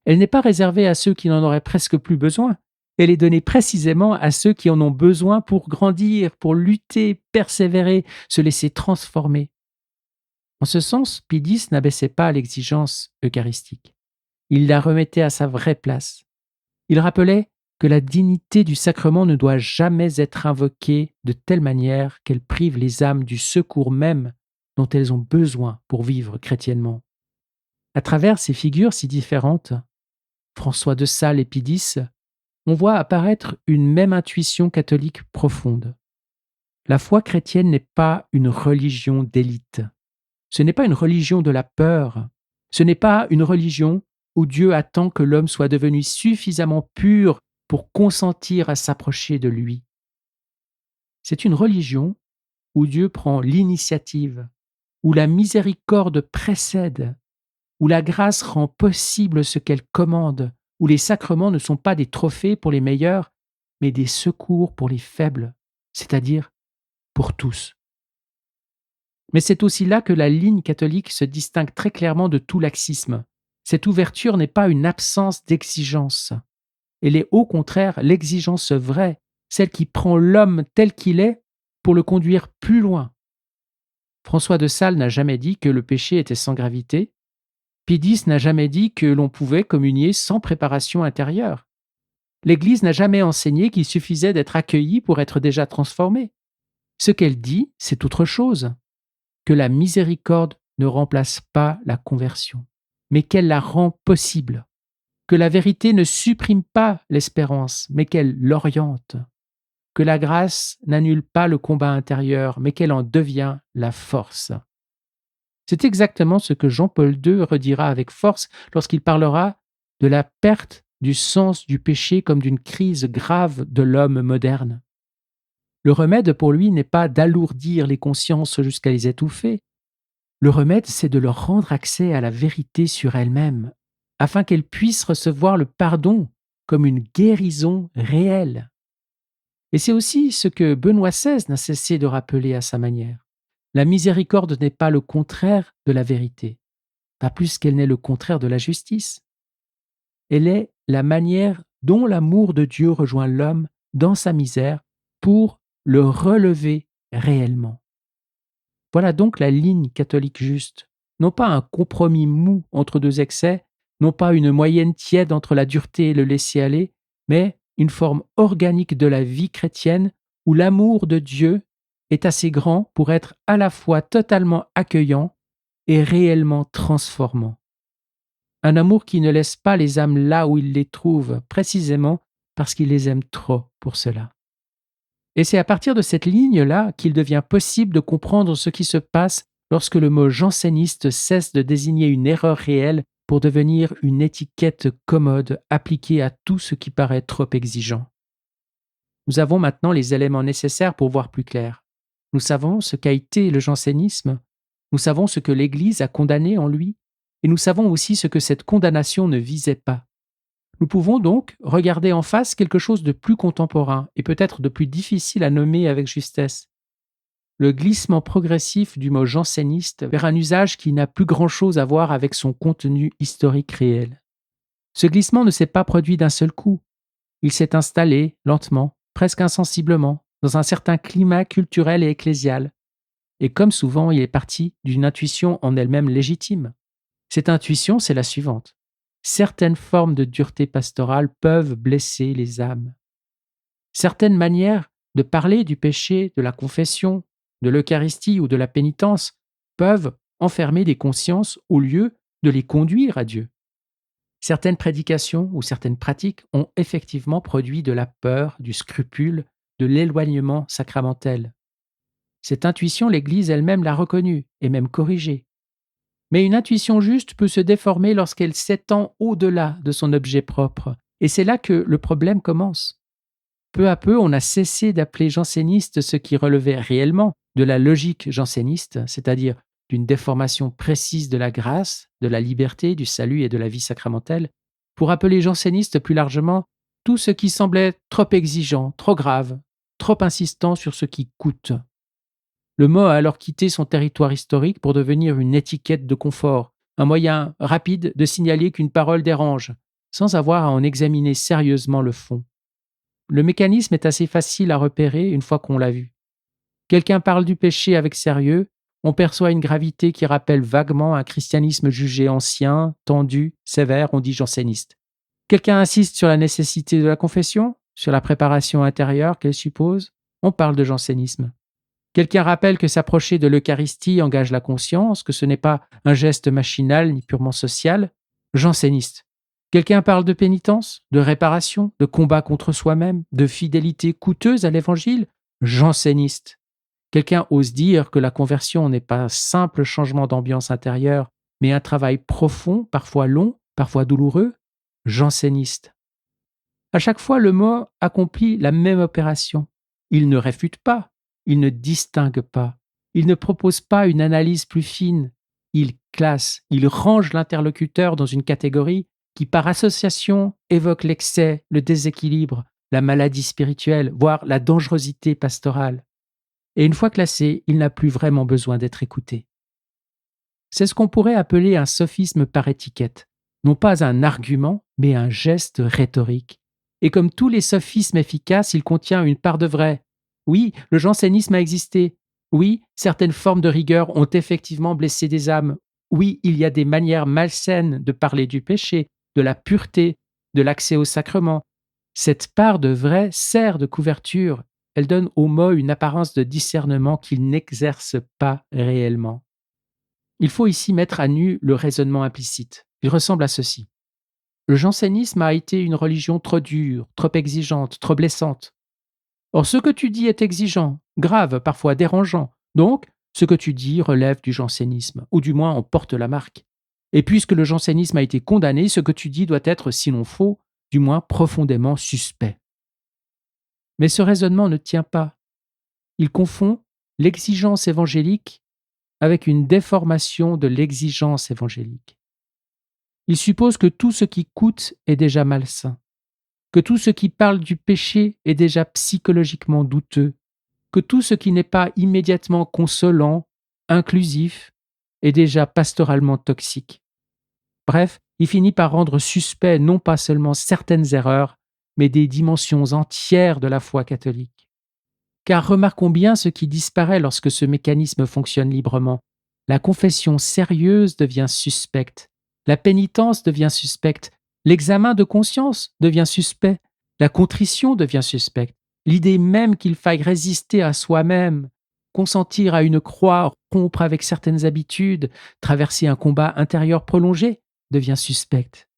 Elle n'est pas réservée à ceux qui n'en auraient presque plus besoin. Elle est donnée précisément à ceux qui en ont besoin pour grandir, pour lutter, persévérer, se laisser transformer. En ce sens, Pie X n'abaissait pas l'exigence eucharistique. Il la remettait à sa vraie place. Il rappelait que la dignité du sacrement ne doit jamais être invoquée de telle manière qu'elle prive les âmes du secours même dont elles ont besoin pour vivre chrétiennement. À travers ces figures si différentes, François de Sales et Pie X, on voit apparaître une même intuition catholique profonde. La foi chrétienne n'est pas une religion d'élite. Ce n'est pas une religion de la peur. Ce n'est pas une religion où Dieu attend que l'homme soit devenu suffisamment pur pour consentir à s'approcher de lui. C'est une religion où Dieu prend l'initiative, où la miséricorde précède, où la grâce rend possible ce qu'elle commande, où les sacrements ne sont pas des trophées pour les meilleurs, mais des secours pour les faibles, c'est-à-dire pour tous. Mais c'est aussi là que la ligne catholique se distingue très clairement de tout laxisme. Cette ouverture n'est pas une absence d'exigence. Elle est au contraire l'exigence vraie, celle qui prend l'homme tel qu'il est pour le conduire plus loin. François de Sales n'a jamais dit que le péché était sans gravité. Pie X n'a jamais dit que l'on pouvait communier sans préparation intérieure. L'Église n'a jamais enseigné qu'il suffisait d'être accueilli pour être déjà transformé. Ce qu'elle dit, c'est autre chose. Que la miséricorde ne remplace pas la conversion, mais qu'elle la rend possible, que la vérité ne supprime pas l'espérance, mais qu'elle l'oriente, que la grâce n'annule pas le combat intérieur, mais qu'elle en devient la force. C'est exactement ce que Jean-Paul II redira avec force lorsqu'il parlera de la perte du sens du péché comme d'une crise grave de l'homme moderne. Le remède pour lui n'est pas d'alourdir les consciences jusqu'à les étouffer. Le remède, c'est de leur rendre accès à la vérité sur elles-mêmes, afin qu'elles puissent recevoir le pardon comme une guérison réelle. Et c'est aussi ce que Benoît XVI n'a cessé de rappeler à sa manière. La miséricorde n'est pas le contraire de la vérité, pas plus qu'elle n'est le contraire de la justice. Elle est la manière dont l'amour de Dieu rejoint l'homme dans sa misère pour le relever réellement. Voilà donc la ligne catholique juste, non pas un compromis mou entre deux excès, non pas une moyenne tiède entre la dureté et le laisser-aller, mais une forme organique de la vie chrétienne où l'amour de Dieu est assez grand pour être à la fois totalement accueillant et réellement transformant. Un amour qui ne laisse pas les âmes là où il les trouve, précisément parce qu'il les aime trop pour cela. Et c'est à partir de cette ligne-là qu'il devient possible de comprendre ce qui se passe lorsque le mot janséniste cesse de désigner une erreur réelle pour devenir une étiquette commode appliquée à tout ce qui paraît trop exigeant. Nous avons maintenant les éléments nécessaires pour voir plus clair. Nous savons ce qu'a été le jansénisme, nous savons ce que l'Église a condamné en lui, et nous savons aussi ce que cette condamnation ne visait pas. Nous pouvons donc regarder en face quelque chose de plus contemporain et peut-être de plus difficile à nommer avec justesse. Le glissement progressif du mot janséniste vers un usage qui n'a plus grand-chose à voir avec son contenu historique réel. Ce glissement ne s'est pas produit d'un seul coup. Il s'est installé lentement, presque insensiblement, dans un certain climat culturel et ecclésial. Et comme souvent, il est parti d'une intuition en elle-même légitime. Cette intuition, c'est la suivante. Certaines formes de dureté pastorale peuvent blesser les âmes. Certaines manières de parler du péché, de la confession, de l'Eucharistie ou de la pénitence peuvent enfermer des consciences au lieu de les conduire à Dieu. Certaines prédications ou certaines pratiques ont effectivement produit de la peur, du scrupule, de l'éloignement sacramentel. Cette intuition, l'Église elle-même l'a reconnue et même corrigée. Mais une intuition juste peut se déformer lorsqu'elle s'étend au-delà de son objet propre. Et c'est là que le problème commence. Peu à peu, on a cessé d'appeler janséniste ce qui relevait réellement de la logique janséniste, c'est-à-dire d'une déformation précise de la grâce, de la liberté, du salut et de la vie sacramentelle, pour appeler janséniste plus largement tout ce qui semblait trop exigeant, trop grave, trop insistant sur ce qui coûte. Le mot a alors quitté son territoire historique pour devenir une étiquette de confort, un moyen rapide de signaler qu'une parole dérange, sans avoir à en examiner sérieusement le fond. Le mécanisme est assez facile à repérer une fois qu'on l'a vu. Quelqu'un parle du péché avec sérieux, on perçoit une gravité qui rappelle vaguement un christianisme jugé ancien, tendu, sévère, on dit janséniste. Quelqu'un insiste sur la nécessité de la confession, sur la préparation intérieure qu'elle suppose, on parle de jansénisme. Quelqu'un rappelle que s'approcher de l'Eucharistie engage la conscience, que ce n'est pas un geste machinal ni purement social, janséniste. Quelqu'un parle de pénitence, de réparation, de combat contre soi-même, de fidélité coûteuse à l'Évangile, janséniste. Quelqu'un ose dire que la conversion n'est pas un simple changement d'ambiance intérieure, mais un travail profond, parfois long, parfois douloureux, janséniste. À chaque fois, le mot accomplit la même opération. Il ne réfute pas, il ne distingue pas, il ne propose pas une analyse plus fine, il classe, il range l'interlocuteur dans une catégorie qui, par association, évoque l'excès, le déséquilibre, la maladie spirituelle, voire la dangerosité pastorale. Et une fois classé, il n'a plus vraiment besoin d'être écouté. C'est ce qu'on pourrait appeler un sophisme par étiquette, non pas un argument, mais un geste rhétorique. Et comme tous les sophismes efficaces, il contient une part de vrai. Oui, le jansénisme a existé. Oui, certaines formes de rigueur ont effectivement blessé des âmes. Oui, il y a des manières malsaines de parler du péché, de la pureté, de l'accès au sacrement. Cette part de vrai sert de couverture. Elle donne au mot une apparence de discernement qu'il n'exerce pas réellement. Il faut ici mettre à nu le raisonnement implicite. Il ressemble à ceci. Le jansénisme a été une religion trop dure, trop exigeante, trop blessante. Or, ce que tu dis est exigeant, grave, parfois dérangeant. Donc, ce que tu dis relève du jansénisme, ou du moins en porte la marque. Et puisque le jansénisme a été condamné, ce que tu dis doit être, sinon faux, du moins profondément suspect. Mais ce raisonnement ne tient pas. Il confond l'exigence évangélique avec une déformation de l'exigence évangélique. Il suppose que tout ce qui coûte est déjà malsain. que tout ce qui parle du péché est déjà psychologiquement douteux, que tout ce qui n'est pas immédiatement consolant, inclusif, est déjà pastoralement toxique. Bref, il finit par rendre suspect non pas seulement certaines erreurs, mais des dimensions entières de la foi catholique. Car remarquons bien ce qui disparaît lorsque ce mécanisme fonctionne librement. La confession sérieuse devient suspecte, la pénitence devient suspecte, l'examen de conscience devient suspect, la contrition devient suspecte, l'idée même qu'il faille résister à soi-même, consentir à une croix, rompre avec certaines habitudes, traverser un combat intérieur prolongé, devient suspecte.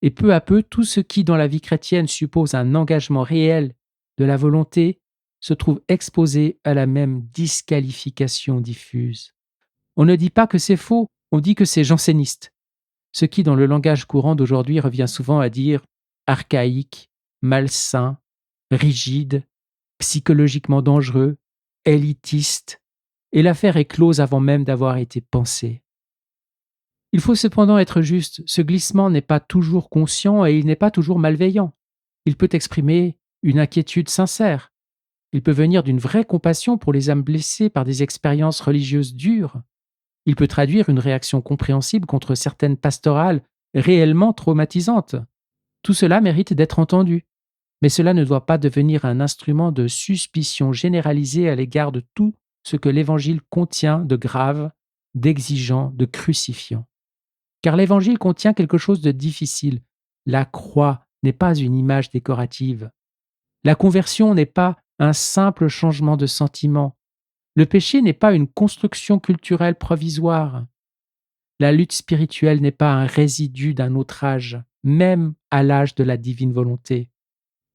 Et peu à peu, tout ce qui, dans la vie chrétienne, suppose un engagement réel de la volonté, se trouve exposé à la même disqualification diffuse. On ne dit pas que c'est faux, on dit que c'est janséniste. Ce qui, dans le langage courant d'aujourd'hui, revient souvent à dire archaïque, malsain, rigide, psychologiquement dangereux, élitiste, et l'affaire est close avant même d'avoir été pensée. Il faut cependant être juste, ce glissement n'est pas toujours conscient et il n'est pas toujours malveillant. Il peut exprimer une inquiétude sincère. Il peut venir d'une vraie compassion pour les âmes blessées par des expériences religieuses dures. Il peut traduire une réaction compréhensible contre certaines pastorales réellement traumatisantes. Tout cela mérite d'être entendu, mais cela ne doit pas devenir un instrument de suspicion généralisée à l'égard de tout ce que l'Évangile contient de grave, d'exigeant, de crucifiant. Car l'Évangile contient quelque chose de difficile. La croix n'est pas une image décorative. La conversion n'est pas un simple changement de sentiment. Le péché n'est pas une construction culturelle provisoire. La lutte spirituelle n'est pas un résidu d'un autre âge, même à l'âge de la divine volonté.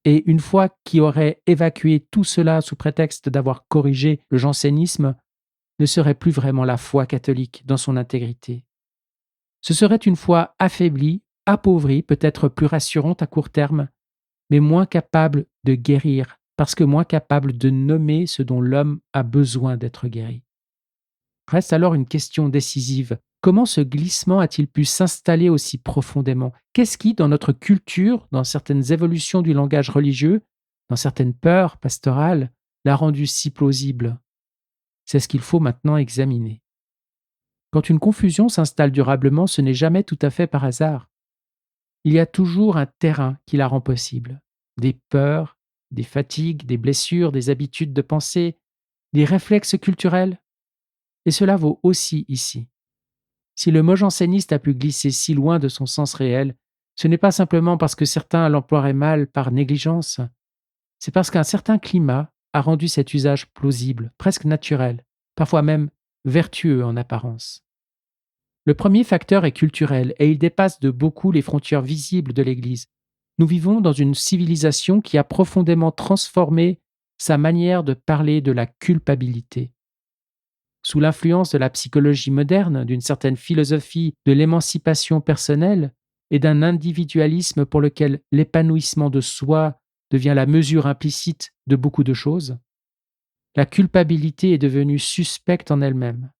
Et une foi qui aurait évacué tout cela sous prétexte d'avoir corrigé le jansénisme ne serait plus vraiment la foi catholique dans son intégrité. Ce serait une foi affaiblie, appauvrie, peut-être plus rassurante à court terme, mais moins capable de guérir, parce que moins capable de nommer ce dont l'homme a besoin d'être guéri. Reste alors une question décisive. Comment ce glissement a-t-il pu s'installer aussi profondément? Qu'est-ce qui, dans notre culture, dans certaines évolutions du langage religieux, dans certaines peurs pastorales, l'a rendu si plausible? C'est ce qu'il faut maintenant examiner. Quand une confusion s'installe durablement, ce n'est jamais tout à fait par hasard. Il y a toujours un terrain qui la rend possible. Des peurs, des fatigues, des blessures, des habitudes de pensée, des réflexes culturels. Et cela vaut aussi ici. Si le mot janséniste a pu glisser si loin de son sens réel, ce n'est pas simplement parce que certains l'emploieraient mal par négligence, c'est parce qu'un certain climat a rendu cet usage plausible, presque naturel, parfois même vertueux en apparence. Le premier facteur est culturel et il dépasse de beaucoup les frontières visibles de l'Église. Nous vivons dans une civilisation qui a profondément transformé sa manière de parler de la culpabilité. Sous l'influence de la psychologie moderne, d'une certaine philosophie de l'émancipation personnelle et d'un individualisme pour lequel l'épanouissement de soi devient la mesure implicite de beaucoup de choses, la culpabilité est devenue suspecte en elle-même.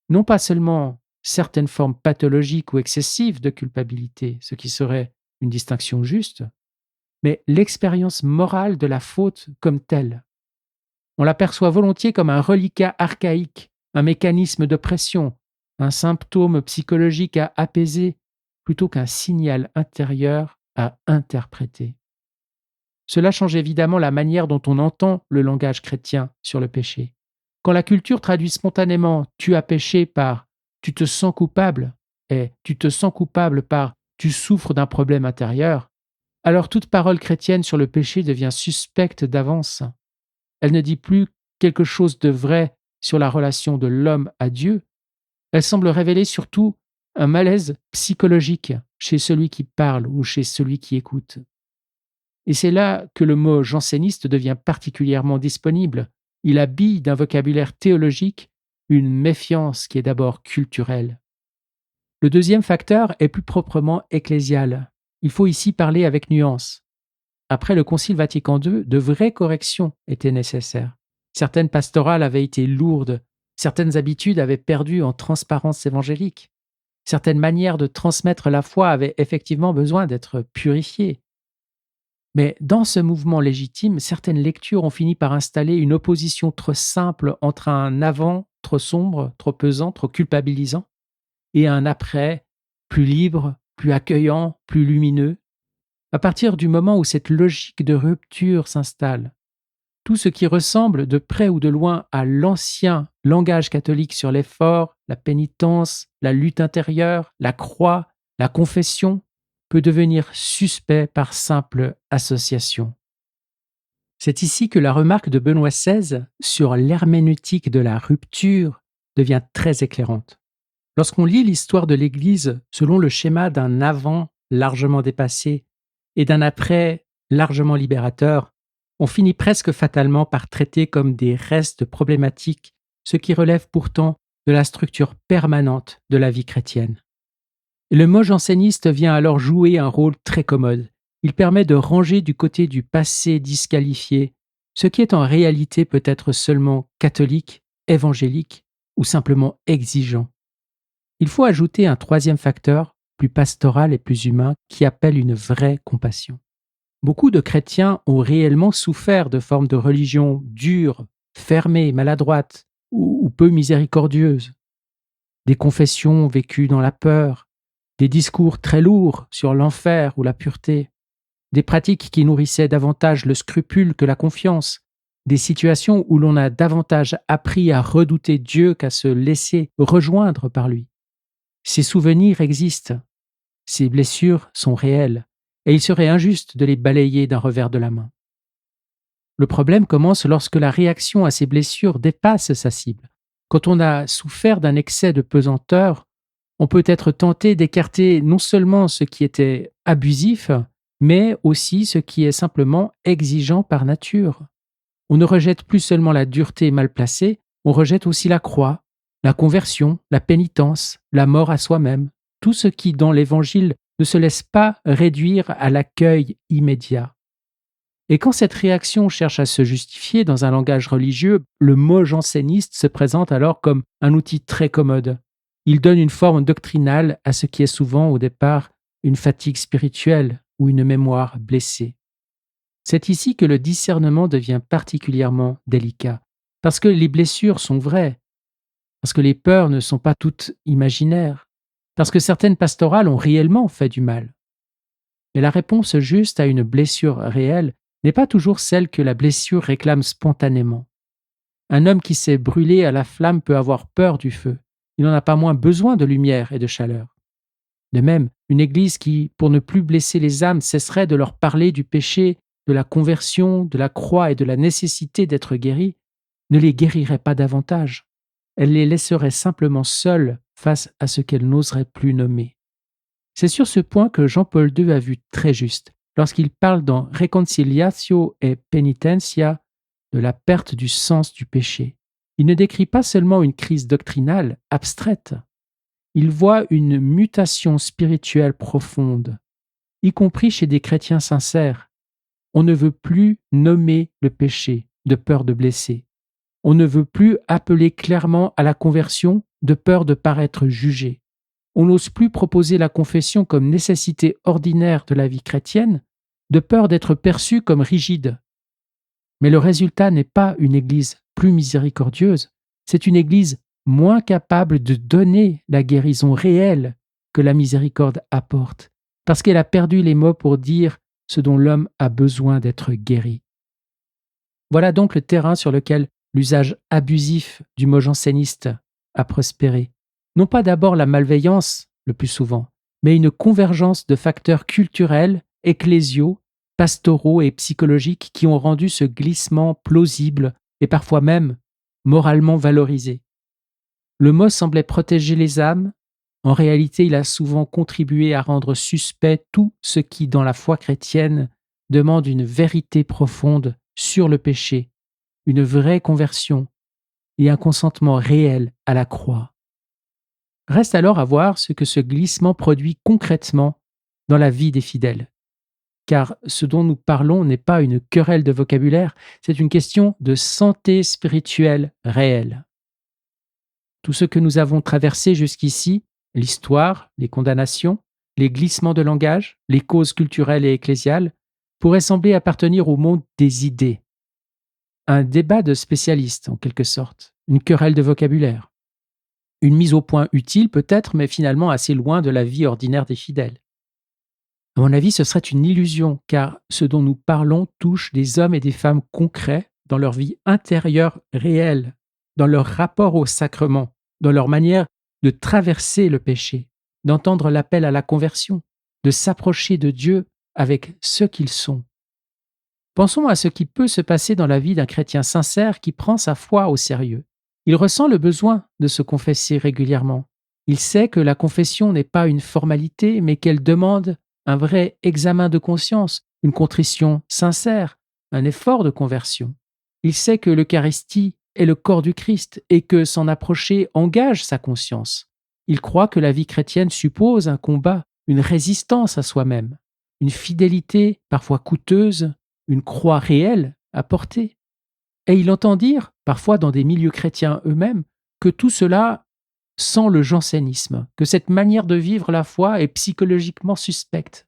Non pas seulement certaines formes pathologiques ou excessives de culpabilité, ce qui serait une distinction juste, mais l'expérience morale de la faute comme telle. On l'aperçoit volontiers comme un reliquat archaïque, un mécanisme de pression, un symptôme psychologique à apaiser, plutôt qu'un signal intérieur à interpréter. Cela change évidemment la manière dont on entend le langage chrétien sur le péché. Quand la culture traduit spontanément tu as péché par tu te sens coupable et tu te sens coupable par tu souffres d'un problème intérieur, alors toute parole chrétienne sur le péché devient suspecte d'avance. Elle ne dit plus quelque chose de vrai sur la relation de l'homme à Dieu, elle semble révéler surtout un malaise psychologique chez celui qui parle ou chez celui qui écoute. Et c'est là que le mot janséniste devient particulièrement disponible. Il habille d'un vocabulaire théologique une méfiance qui est d'abord culturelle. Le deuxième facteur est plus proprement ecclésial. Il faut ici parler avec nuance. Après le Concile Vatican II, de vraies corrections étaient nécessaires. Certaines pastorales avaient été lourdes, certaines habitudes avaient perdu en transparence évangélique, certaines manières de transmettre la foi avaient effectivement besoin d'être purifiées. Mais dans ce mouvement légitime, certaines lectures ont fini par installer une opposition trop simple entre un avant trop sombre, trop pesant, trop culpabilisant, et un après plus libre, plus accueillant, plus lumineux. À partir du moment où cette logique de rupture s'installe, tout ce qui ressemble de près ou de loin à l'ancien langage catholique sur l'effort, la pénitence, la lutte intérieure, la croix, la confession, peut devenir suspect par simple association. C'est ici que la remarque de Benoît XVI sur l'herméneutique de la rupture devient très éclairante. Lorsqu'on lit l'histoire de l'Église selon le schéma d'un avant largement dépassé et d'un après largement libérateur, on finit presque fatalement par traiter comme des restes problématiques ce qui relève pourtant de la structure permanente de la vie chrétienne. Et le mot janséniste vient alors jouer un rôle très commode. Il permet de ranger du côté du passé disqualifié ce qui est en réalité peut-être seulement catholique, évangélique ou simplement exigeant. Il faut ajouter un troisième facteur, plus pastoral et plus humain, qui appelle une vraie compassion. Beaucoup de chrétiens ont réellement souffert de formes de religion dures, fermées, maladroites ou peu miséricordieuses. Des confessions vécues dans la peur, des discours très lourds sur l'enfer ou la pureté, des pratiques qui nourrissaient davantage le scrupule que la confiance, des situations où l'on a davantage appris à redouter Dieu qu'à se laisser rejoindre par lui. Ces souvenirs existent, ces blessures sont réelles, et il serait injuste de les balayer d'un revers de la main. Le problème commence lorsque la réaction à ces blessures dépasse sa cible. Quand on a souffert d'un excès de pesanteur, on peut être tenté d'écarter non seulement ce qui était abusif, mais aussi ce qui est simplement exigeant par nature. On ne rejette plus seulement la dureté mal placée, on rejette aussi la croix, la conversion, la pénitence, la mort à soi-même, tout ce qui, dans l'Évangile, ne se laisse pas réduire à l'accueil immédiat. Et quand cette réaction cherche à se justifier dans un langage religieux, le mot janséniste se présente alors comme un outil très commode. Il donne une forme doctrinale à ce qui est souvent au départ une fatigue spirituelle ou une mémoire blessée. C'est ici que le discernement devient particulièrement délicat, parce que les blessures sont vraies, parce que les peurs ne sont pas toutes imaginaires, parce que certaines pastorales ont réellement fait du mal. Mais la réponse juste à une blessure réelle n'est pas toujours celle que la blessure réclame spontanément. Un homme qui s'est brûlé à la flamme peut avoir peur du feu. Il n'en a pas moins besoin de lumière et de chaleur. De même, une église qui, pour ne plus blesser les âmes, cesserait de leur parler du péché, de la conversion, de la croix et de la nécessité d'être guérie, ne les guérirait pas davantage. Elle les laisserait simplement seules face à ce qu'elles n'oseraient plus nommer. C'est sur ce point que Jean-Paul II a vu très juste, lorsqu'il parle dans Reconciliatio et Penitentia de la perte du sens du péché. Il ne décrit pas seulement une crise doctrinale abstraite, il voit une mutation spirituelle profonde, y compris chez des chrétiens sincères. On ne veut plus nommer le péché de peur de blesser. On ne veut plus appeler clairement à la conversion de peur de paraître jugé. On n'ose plus proposer la confession comme nécessité ordinaire de la vie chrétienne, de peur d'être perçu comme rigide. Mais le résultat n'est pas une Église plus miséricordieuse, c'est une Église moins capable de donner la guérison réelle que la miséricorde apporte, parce qu'elle a perdu les mots pour dire ce dont l'homme a besoin d'être guéri. Voilà donc le terrain sur lequel l'usage abusif du mot janséniste a prospéré. Non pas d'abord la malveillance, le plus souvent, mais une convergence de facteurs culturels, ecclésiaux, pastoraux et psychologiques qui ont rendu ce glissement plausible et parfois même moralement valorisé. Le mot semblait protéger les âmes. En réalité, il a souvent contribué à rendre suspect tout ce qui, dans la foi chrétienne, demande une vérité profonde sur le péché, une vraie conversion et un consentement réel à la croix. Reste alors à voir ce que ce glissement produit concrètement dans la vie des fidèles. Car ce dont nous parlons n'est pas une querelle de vocabulaire, c'est une question de santé spirituelle réelle. Tout ce que nous avons traversé jusqu'ici, l'histoire, les condamnations, les glissements de langage, les causes culturelles et ecclésiales, pourrait sembler appartenir au monde des idées, un débat de spécialistes en quelque sorte, une querelle de vocabulaire, une mise au point utile peut-être, mais finalement assez loin de la vie ordinaire des fidèles. À mon avis, ce serait une illusion, car ce dont nous parlons touche des hommes et des femmes concrets dans leur vie intérieure réelle, dans leur rapport au sacrement, dans leur manière de traverser le péché, d'entendre l'appel à la conversion, de s'approcher de Dieu avec ce qu'ils sont. Pensons à ce qui peut se passer dans la vie d'un chrétien sincère qui prend sa foi au sérieux. Il ressent le besoin de se confesser régulièrement. Il sait que la confession n'est pas une formalité, mais qu'elle demande un vrai examen de conscience, une contrition sincère, un effort de conversion. Il sait que l'Eucharistie est le corps du Christ et que s'en approcher engage sa conscience. Il croit que la vie chrétienne suppose un combat, une résistance à soi-même, une fidélité parfois coûteuse, une croix réelle à porter. Et il entend dire, parfois dans des milieux chrétiens eux-mêmes, que tout cela sent le jansénisme, que cette manière de vivre la foi est psychologiquement suspecte,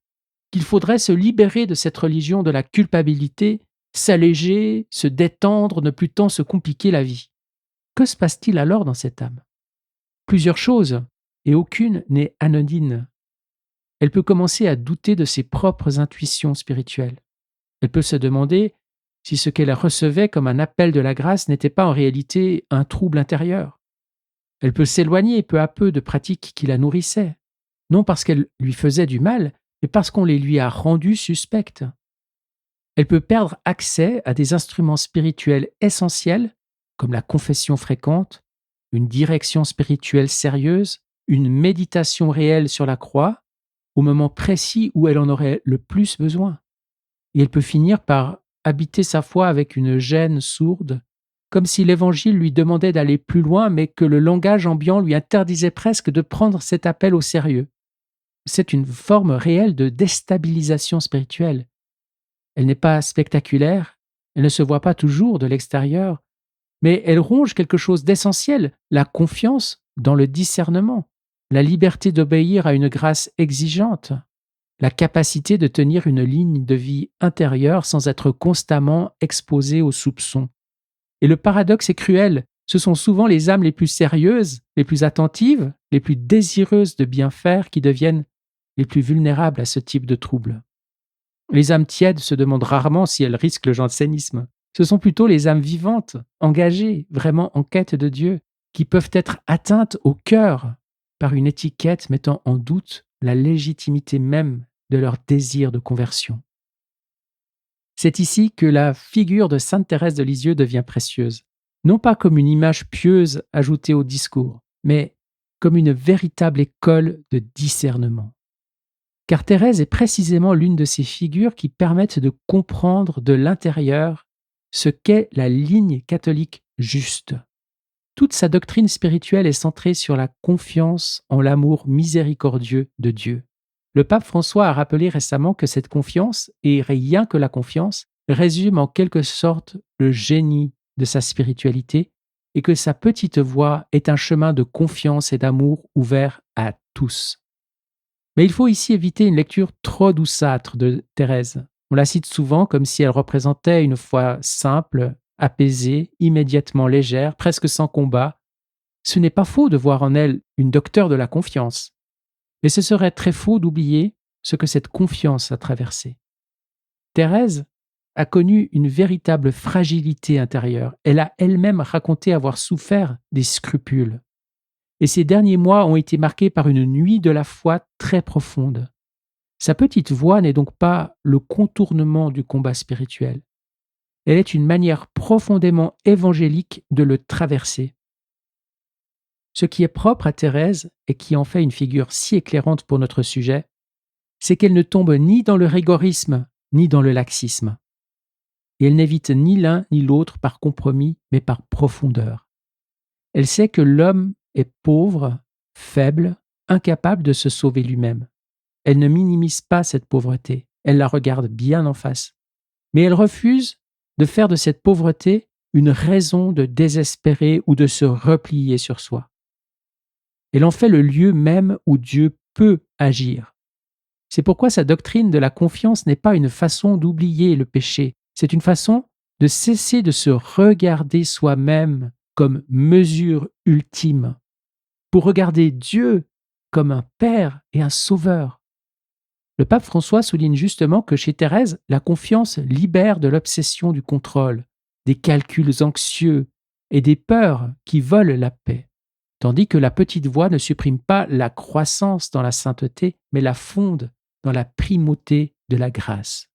qu'il faudrait se libérer de cette religion de la culpabilité, s'alléger, se détendre, ne plus tant se compliquer la vie. Que se passe-t-il alors dans cette âme? Plusieurs choses, et aucune n'est anodine. Elle peut commencer à douter de ses propres intuitions spirituelles. Elle peut se demander si ce qu'elle recevait comme un appel de la grâce n'était pas en réalité un trouble intérieur. Elle peut s'éloigner peu à peu de pratiques qui la nourrissaient, non parce qu'elles lui faisaient du mal, mais parce qu'on les lui a rendues suspectes. Elle peut perdre accès à des instruments spirituels essentiels, comme la confession fréquente, une direction spirituelle sérieuse, une méditation réelle sur la croix, au moment précis où elle en aurait le plus besoin. Et elle peut finir par habiter sa foi avec une gêne sourde, comme si l'Évangile lui demandait d'aller plus loin, mais que le langage ambiant lui interdisait presque de prendre cet appel au sérieux. C'est une forme réelle de déstabilisation spirituelle. Elle n'est pas spectaculaire, elle ne se voit pas toujours de l'extérieur, mais elle ronge quelque chose d'essentiel, la confiance dans le discernement, la liberté d'obéir à une grâce exigeante, la capacité de tenir une ligne de vie intérieure sans être constamment exposé aux soupçons. Et le paradoxe est cruel, ce sont souvent les âmes les plus sérieuses, les plus attentives, les plus désireuses de bien faire qui deviennent les plus vulnérables à ce type de trouble. Les âmes tièdes se demandent rarement si elles risquent le jansénisme. Ce sont plutôt les âmes vivantes, engagées, vraiment en quête de Dieu, qui peuvent être atteintes au cœur par une étiquette mettant en doute la légitimité même de leur désir de conversion. C'est ici que la figure de sainte Thérèse de Lisieux devient précieuse, non pas comme une image pieuse ajoutée au discours, mais comme une véritable école de discernement. Car Thérèse est précisément l'une de ces figures qui permettent de comprendre de l'intérieur ce qu'est la ligne catholique juste. Toute sa doctrine spirituelle est centrée sur la confiance en l'amour miséricordieux de Dieu. Le pape François a rappelé récemment que cette confiance, et rien que la confiance, résume en quelque sorte le génie de sa spiritualité et que sa petite voix est un chemin de confiance et d'amour ouvert à tous. Mais il faut ici éviter une lecture trop douceâtre de Thérèse. On la cite souvent comme si elle représentait une foi simple, apaisée, immédiatement légère, presque sans combat. Ce n'est pas faux de voir en elle une docteure de la confiance. Mais ce serait très faux d'oublier ce que cette confiance a traversé. Thérèse a connu une véritable fragilité intérieure. Elle a elle-même raconté avoir souffert des scrupules. Et ces derniers mois ont été marqués par une nuit de la foi très profonde. Sa petite voix n'est donc pas le contournement du combat spirituel. Elle est une manière profondément évangélique de le traverser. Ce qui est propre à Thérèse et qui en fait une figure si éclairante pour notre sujet, c'est qu'elle ne tombe ni dans le rigorisme ni dans le laxisme. Et elle n'évite ni l'un ni l'autre par compromis, mais par profondeur. Elle sait que l'homme est pauvre, faible, incapable de se sauver lui-même. Elle ne minimise pas cette pauvreté, elle la regarde bien en face. Mais elle refuse de faire de cette pauvreté une raison de désespérer ou de se replier sur soi. Elle en fait le lieu même où Dieu peut agir. C'est pourquoi sa doctrine de la confiance n'est pas une façon d'oublier le péché, c'est une façon de cesser de se regarder soi-même comme mesure ultime, pour regarder Dieu comme un Père et un Sauveur. Le pape François souligne justement que chez Thérèse, la confiance libère de l'obsession du contrôle, des calculs anxieux et des peurs qui volent la paix, tandis que la petite voix ne supprime pas la croissance dans la sainteté, mais la fonde dans la primauté de la grâce.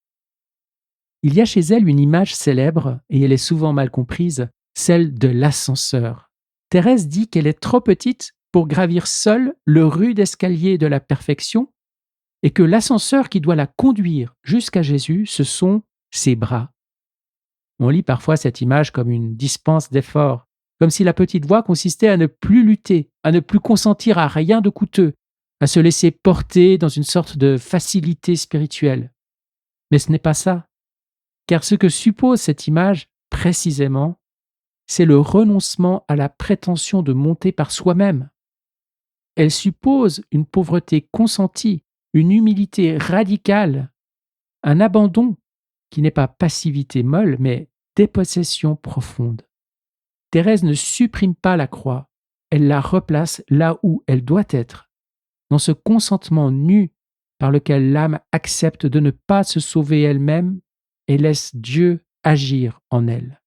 Il y a chez elle une image célèbre, et elle est souvent mal comprise, celle de l'ascenseur. Thérèse dit qu'elle est trop petite pour gravir seule le rude escalier de la perfection, et que l'ascenseur qui doit la conduire jusqu'à Jésus, ce sont ses bras. On lit parfois cette image comme une dispense d'effort, comme si la petite voix consistait à ne plus lutter, à ne plus consentir à rien de coûteux, à se laisser porter dans une sorte de facilité spirituelle. Mais ce n'est pas ça, car ce que suppose cette image, précisément, c'est le renoncement à la prétention de monter par soi-même. Elle suppose une pauvreté consentie, une humilité radicale, un abandon qui n'est pas passivité molle, mais dépossession profonde. Thérèse ne supprime pas la croix, elle la replace là où elle doit être, dans ce consentement nu par lequel l'âme accepte de ne pas se sauver elle-même et laisse Dieu agir en elle.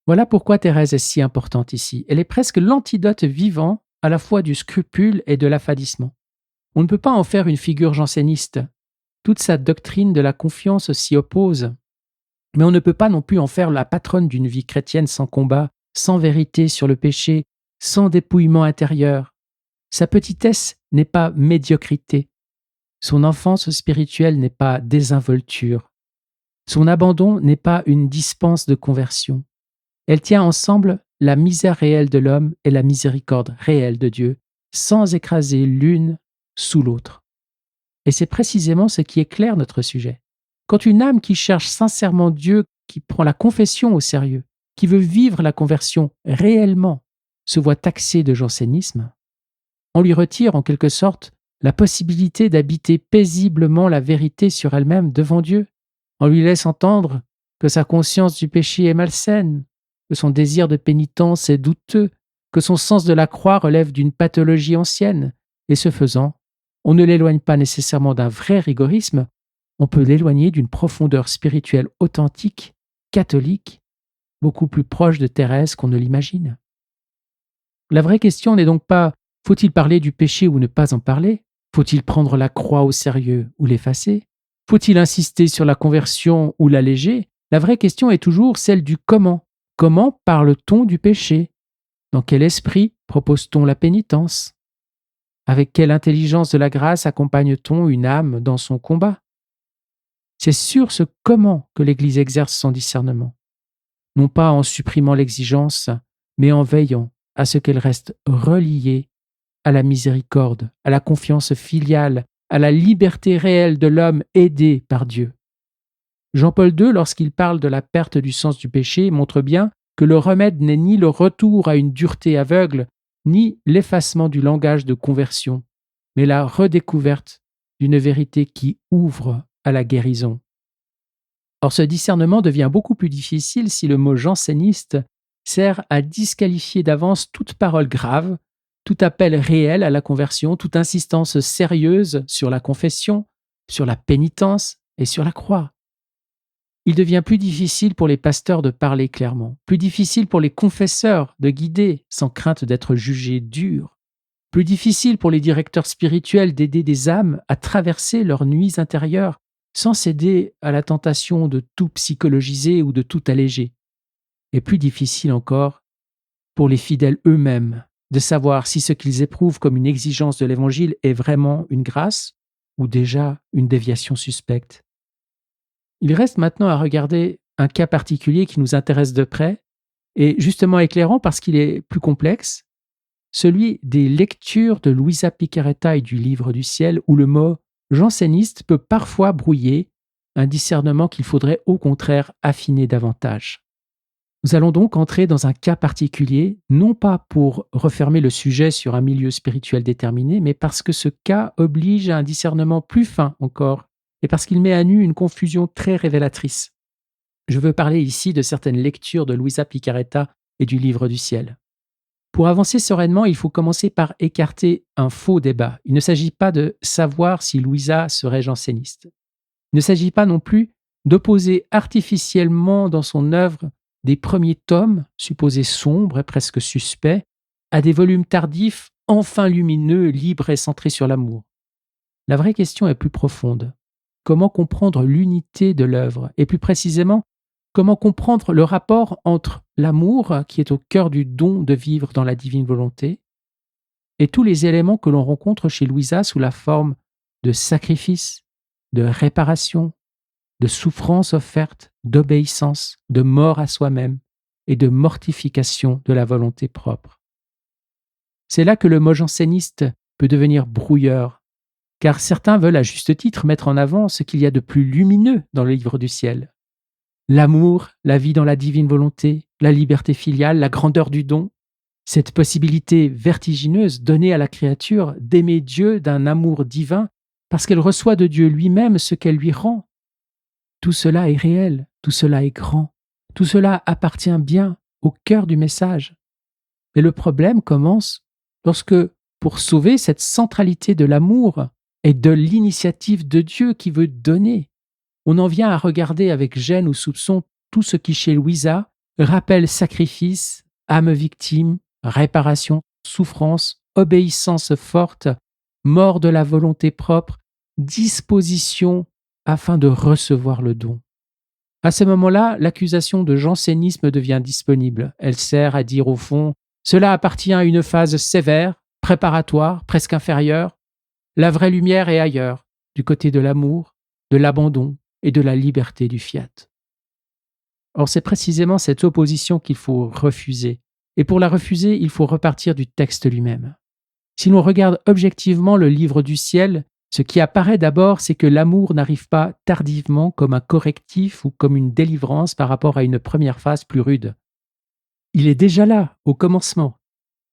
Voilà pourquoi Thérèse est si importante ici. Elle est presque l'antidote vivant à la fois du scrupule et de l'affadissement. On ne peut pas en faire une figure janséniste. Toute sa doctrine de la confiance s'y oppose. Mais on ne peut pas non plus en faire la patronne d'une vie chrétienne sans combat, sans vérité sur le péché, sans dépouillement intérieur. Sa petitesse n'est pas médiocrité. Son enfance spirituelle n'est pas désinvolture. Son abandon n'est pas une dispense de conversion. Elle tient ensemble la misère réelle de l'homme et la miséricorde réelle de Dieu, sans écraser l'une sous l'autre. Et c'est précisément ce qui éclaire notre sujet. Quand une âme qui cherche sincèrement Dieu, qui prend la confession au sérieux, qui veut vivre la conversion réellement, se voit taxée de jansénisme, on lui retire en quelque sorte la possibilité d'habiter paisiblement la vérité sur elle-même devant Dieu. On lui laisse entendre que sa conscience du péché est malsaine, que son désir de pénitence est douteux, que son sens de la croix relève d'une pathologie ancienne, et ce faisant, on ne l'éloigne pas nécessairement d'un vrai rigorisme, on peut l'éloigner d'une profondeur spirituelle authentique, catholique, beaucoup plus proche de Thérèse qu'on ne l'imagine. La vraie question n'est donc pas faut-il parler du péché ou ne pas en parler? Faut-il prendre la croix au sérieux ou l'effacer? Faut-il insister sur la conversion ou l'alléger? La vraie question est toujours celle du comment. Comment parle-t-on du péché? Dans quel esprit propose-t-on la pénitence? Avec quelle intelligence de la grâce accompagne-t-on une âme dans son combat? C'est sur ce comment que l'Église exerce son discernement, non pas en supprimant l'exigence, mais en veillant à ce qu'elle reste reliée à la miséricorde, à la confiance filiale, à la liberté réelle de l'homme aidé par Dieu. Jean-Paul II, lorsqu'il parle de la perte du sens du péché, montre bien que le remède n'est ni le retour à une dureté aveugle, ni l'effacement du langage de conversion, mais la redécouverte d'une vérité qui ouvre à la guérison. Or, ce discernement devient beaucoup plus difficile si le mot janséniste sert à disqualifier d'avance toute parole grave, tout appel réel à la conversion, toute insistance sérieuse sur la confession, sur la pénitence et sur la croix. Il devient plus difficile pour les pasteurs de parler clairement, plus difficile pour les confesseurs de guider sans crainte d'être jugés durs, plus difficile pour les directeurs spirituels d'aider des âmes à traverser leurs nuits intérieures sans céder à la tentation de tout psychologiser ou de tout alléger, et plus difficile encore pour les fidèles eux-mêmes de savoir si ce qu'ils éprouvent comme une exigence de l'Évangile est vraiment une grâce ou déjà une déviation suspecte. Il reste maintenant à regarder un cas particulier qui nous intéresse de près, et justement éclairant parce qu'il est plus complexe, celui des lectures de Luisa Picaretta et du Livre du ciel, où le mot janséniste peut parfois brouiller un discernement qu'il faudrait au contraire affiner davantage. Nous allons donc entrer dans un cas particulier, non pas pour refermer le sujet sur un milieu spirituel déterminé, mais parce que ce cas oblige à un discernement plus fin encore, et parce qu'il met à nu une confusion très révélatrice. Je veux parler ici de certaines lectures de Luisa Picaretta et du Livre du ciel. Pour avancer sereinement, il faut commencer par écarter un faux débat. Il ne s'agit pas de savoir si Louisa serait janséniste. Il ne s'agit pas non plus d'opposer artificiellement dans son œuvre des premiers tomes, supposés sombres et presque suspects, à des volumes tardifs, enfin lumineux, libres et centrés sur l'amour. La vraie question est plus profonde. Comment comprendre l'unité de l'œuvre et plus précisément, comment comprendre le rapport entre l'amour, qui est au cœur du don de vivre dans la divine volonté, et tous les éléments que l'on rencontre chez Louisa sous la forme de sacrifice, de réparation, de souffrance offerte, d'obéissance, de mort à soi-même et de mortification de la volonté propre. C'est là que le mot janséniste peut devenir brouilleur, car certains veulent à juste titre mettre en avant ce qu'il y a de plus lumineux dans le livre du ciel. L'amour, la vie dans la divine volonté, la liberté filiale, la grandeur du don, cette possibilité vertigineuse donnée à la créature d'aimer Dieu d'un amour divin parce qu'elle reçoit de Dieu lui-même ce qu'elle lui rend. Tout cela est réel, tout cela est grand, tout cela appartient bien au cœur du message. Mais le problème commence lorsque, pour sauver cette centralité de l'amour et de l'initiative de Dieu qui veut donner, on en vient à regarder avec gêne ou soupçon tout ce qui, chez Louisa, rappelle sacrifice, âme victime, réparation, souffrance, obéissance forte, mort de la volonté propre, disposition afin de recevoir le don. À ce moment-là, l'accusation de jansénisme devient disponible. Elle sert à dire au fond, cela appartient à une phase sévère, préparatoire, presque inférieure. La vraie lumière est ailleurs, du côté de l'amour, de l'abandon et de la liberté du fiat. Or, c'est précisément cette opposition qu'il faut refuser. Et pour la refuser, il faut repartir du texte lui-même. Si l'on regarde objectivement le livre du ciel, ce qui apparaît d'abord, c'est que l'amour n'arrive pas tardivement comme un correctif ou comme une délivrance par rapport à une première phase plus rude. Il est déjà là, au commencement.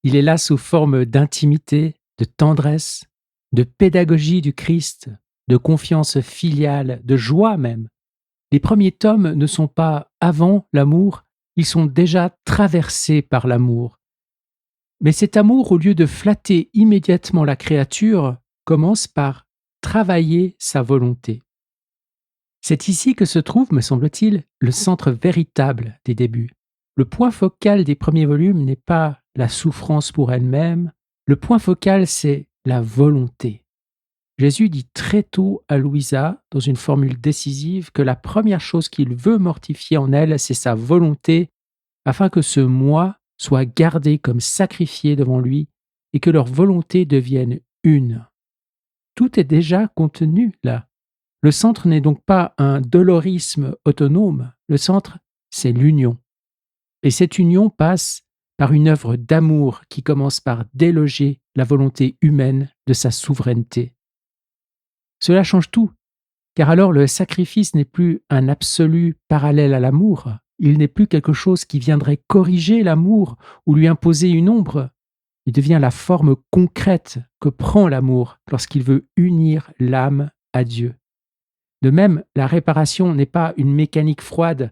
Il est là sous forme d'intimité, de tendresse, de pédagogie du Christ, de confiance filiale, de joie même. Les premiers tomes ne sont pas avant l'amour, ils sont déjà traversés par l'amour. Mais cet amour, au lieu de flatter immédiatement la créature, commence par travailler sa volonté. C'est ici que se trouve, me semble-t-il, le centre véritable des débuts. Le point focal des premiers volumes n'est pas la souffrance pour elle-même, le point focal c'est la volonté. Jésus dit très tôt à Louisa, dans une formule décisive, que la première chose qu'il veut mortifier en elle, c'est sa volonté, afin que ce moi soit gardé comme sacrifié devant lui et que leur volonté devienne une. Tout est déjà contenu là. Le centre n'est donc pas un dolorisme autonome, le centre, c'est l'union. Et cette union passe par une œuvre d'amour qui commence par déloger la volonté humaine de sa souveraineté. Cela change tout, car alors le sacrifice n'est plus un absolu parallèle à l'amour, il n'est plus quelque chose qui viendrait corriger l'amour ou lui imposer une ombre, il devient la forme concrète que prend l'amour lorsqu'il veut unir l'âme à Dieu. De même, la réparation n'est pas une mécanique froide,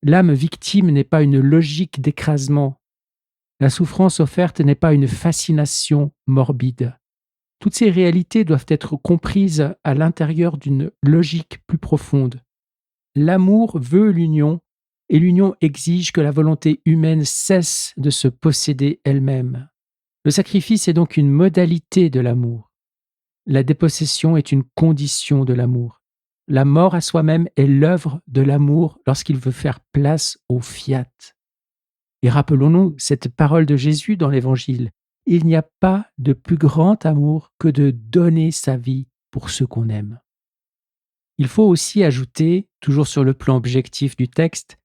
l'âme victime n'est pas une logique d'écrasement, la souffrance offerte n'est pas une fascination morbide. Toutes ces réalités doivent être comprises à l'intérieur d'une logique plus profonde. L'amour veut l'union, et l'union exige que la volonté humaine cesse de se posséder elle-même. Le sacrifice est donc une modalité de l'amour. La dépossession est une condition de l'amour. La mort à soi-même est l'œuvre de l'amour lorsqu'il veut faire place au fiat. Et rappelons-nous cette parole de Jésus dans l'Évangile. Il n'y a pas de plus grand amour que de donner sa vie pour ceux qu'on aime. Il faut aussi ajouter, toujours sur le plan objectif du texte,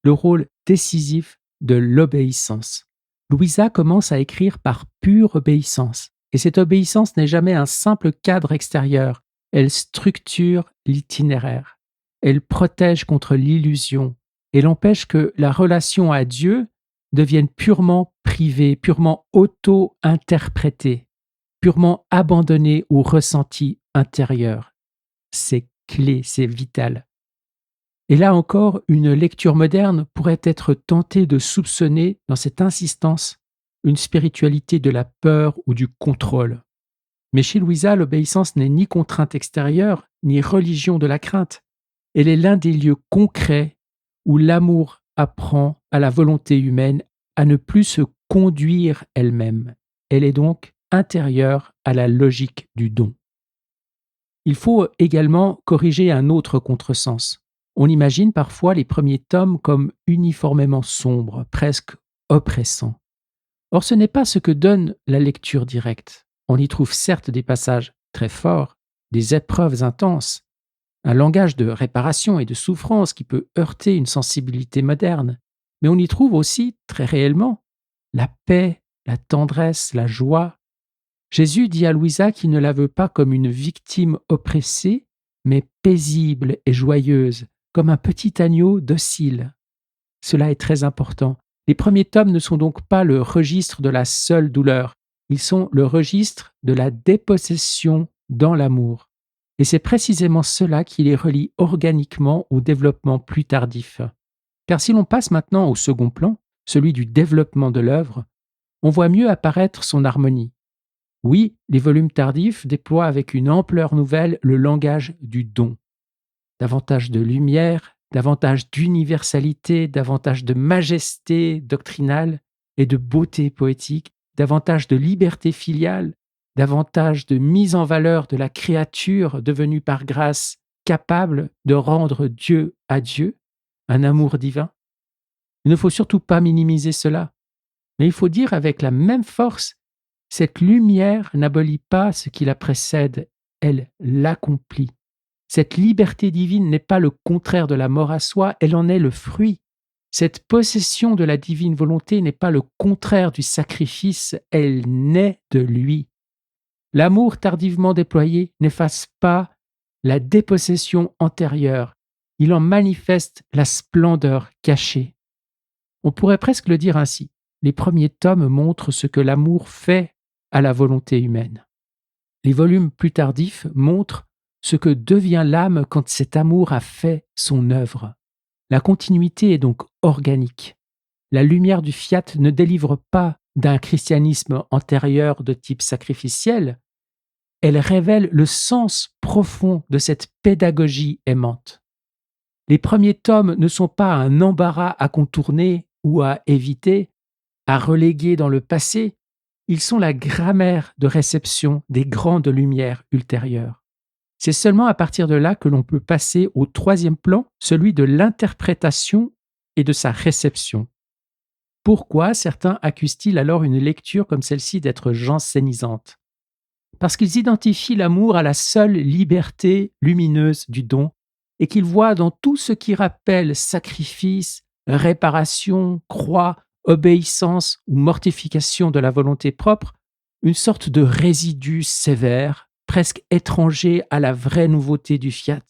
le rôle décisif de l'obéissance. Louisa commence à écrire par pure obéissance, et cette obéissance n'est jamais un simple cadre extérieur, elle structure l'itinéraire, elle protège contre l'illusion, et elle empêche que la relation à Dieu devienne purement privée, purement auto-interprétée, purement abandonnée au ressenti intérieur. C'est clé, c'est vital. Et là encore, une lecture moderne pourrait être tentée de soupçonner dans cette insistance une spiritualité de la peur ou du contrôle. Mais chez Louisa, l'obéissance n'est ni contrainte extérieure, ni religion de la crainte. Elle est l'un des lieux concrets où l'amour apprend à la volonté humaine à ne plus se conduire elle-même. Elle est donc intérieure à la logique du don. Il faut également corriger un autre contresens. On imagine parfois les premiers tomes comme uniformément sombres, presque oppressants. Or, ce n'est pas ce que donne la lecture directe. On y trouve certes des passages très forts, des épreuves intenses, un langage de réparation et de souffrance qui peut heurter une sensibilité moderne, mais on y trouve aussi, très réellement, la paix, la tendresse, la joie. Jésus dit à Louisa qu'il ne la veut pas comme une victime oppressée, mais paisible et joyeuse, comme un petit agneau docile. Cela est très important. Les premiers tomes ne sont donc pas le registre de la seule douleur, ils sont le registre de la dépossession dans l'amour. Et c'est précisément cela qui les relie organiquement au développement plus tardif. Car si l'on passe maintenant au second plan, celui du développement de l'œuvre, on voit mieux apparaître son harmonie. Oui, les volumes tardifs déploient avec une ampleur nouvelle le langage du don. Davantage de lumière, davantage d'universalité, davantage de majesté doctrinale et de beauté poétique, davantage de liberté filiale, davantage de mise en valeur de la créature devenue par grâce capable de rendre Dieu à Dieu, un amour divin. Il ne faut surtout pas minimiser cela, mais il faut dire avec la même force, cette lumière n'abolit pas ce qui la précède, elle l'accomplit. Cette liberté divine n'est pas le contraire de la mort à soi, elle en est le fruit. Cette possession de la divine volonté n'est pas le contraire du sacrifice, elle naît de lui. L'amour tardivement déployé n'efface pas la dépossession antérieure, il en manifeste la splendeur cachée. On pourrait presque le dire ainsi, les premiers tomes montrent ce que l'amour fait à la volonté humaine. Les volumes plus tardifs montrent ce que devient l'âme quand cet amour a fait son œuvre. La continuité est donc organique. La lumière du fiat ne délivre pas d'un christianisme antérieur de type sacrificiel, elle révèle le sens profond de cette pédagogie aimante. Les premiers tomes ne sont pas un embarras à contourner ou à éviter, à reléguer dans le passé, ils sont la grammaire de réception des grandes lumières ultérieures. C'est seulement à partir de là que l'on peut passer au troisième plan, celui de l'interprétation et de sa réception. Pourquoi certains accusent-ils alors une lecture comme celle-ci d'être jansénisante ? Parce qu'ils identifient l'amour à la seule liberté lumineuse du don et qu'ils voient dans tout ce qui rappelle sacrifice, réparation, croix, obéissance ou mortification de la volonté propre une sorte de résidu sévère, presque étranger à la vraie nouveauté du fiat.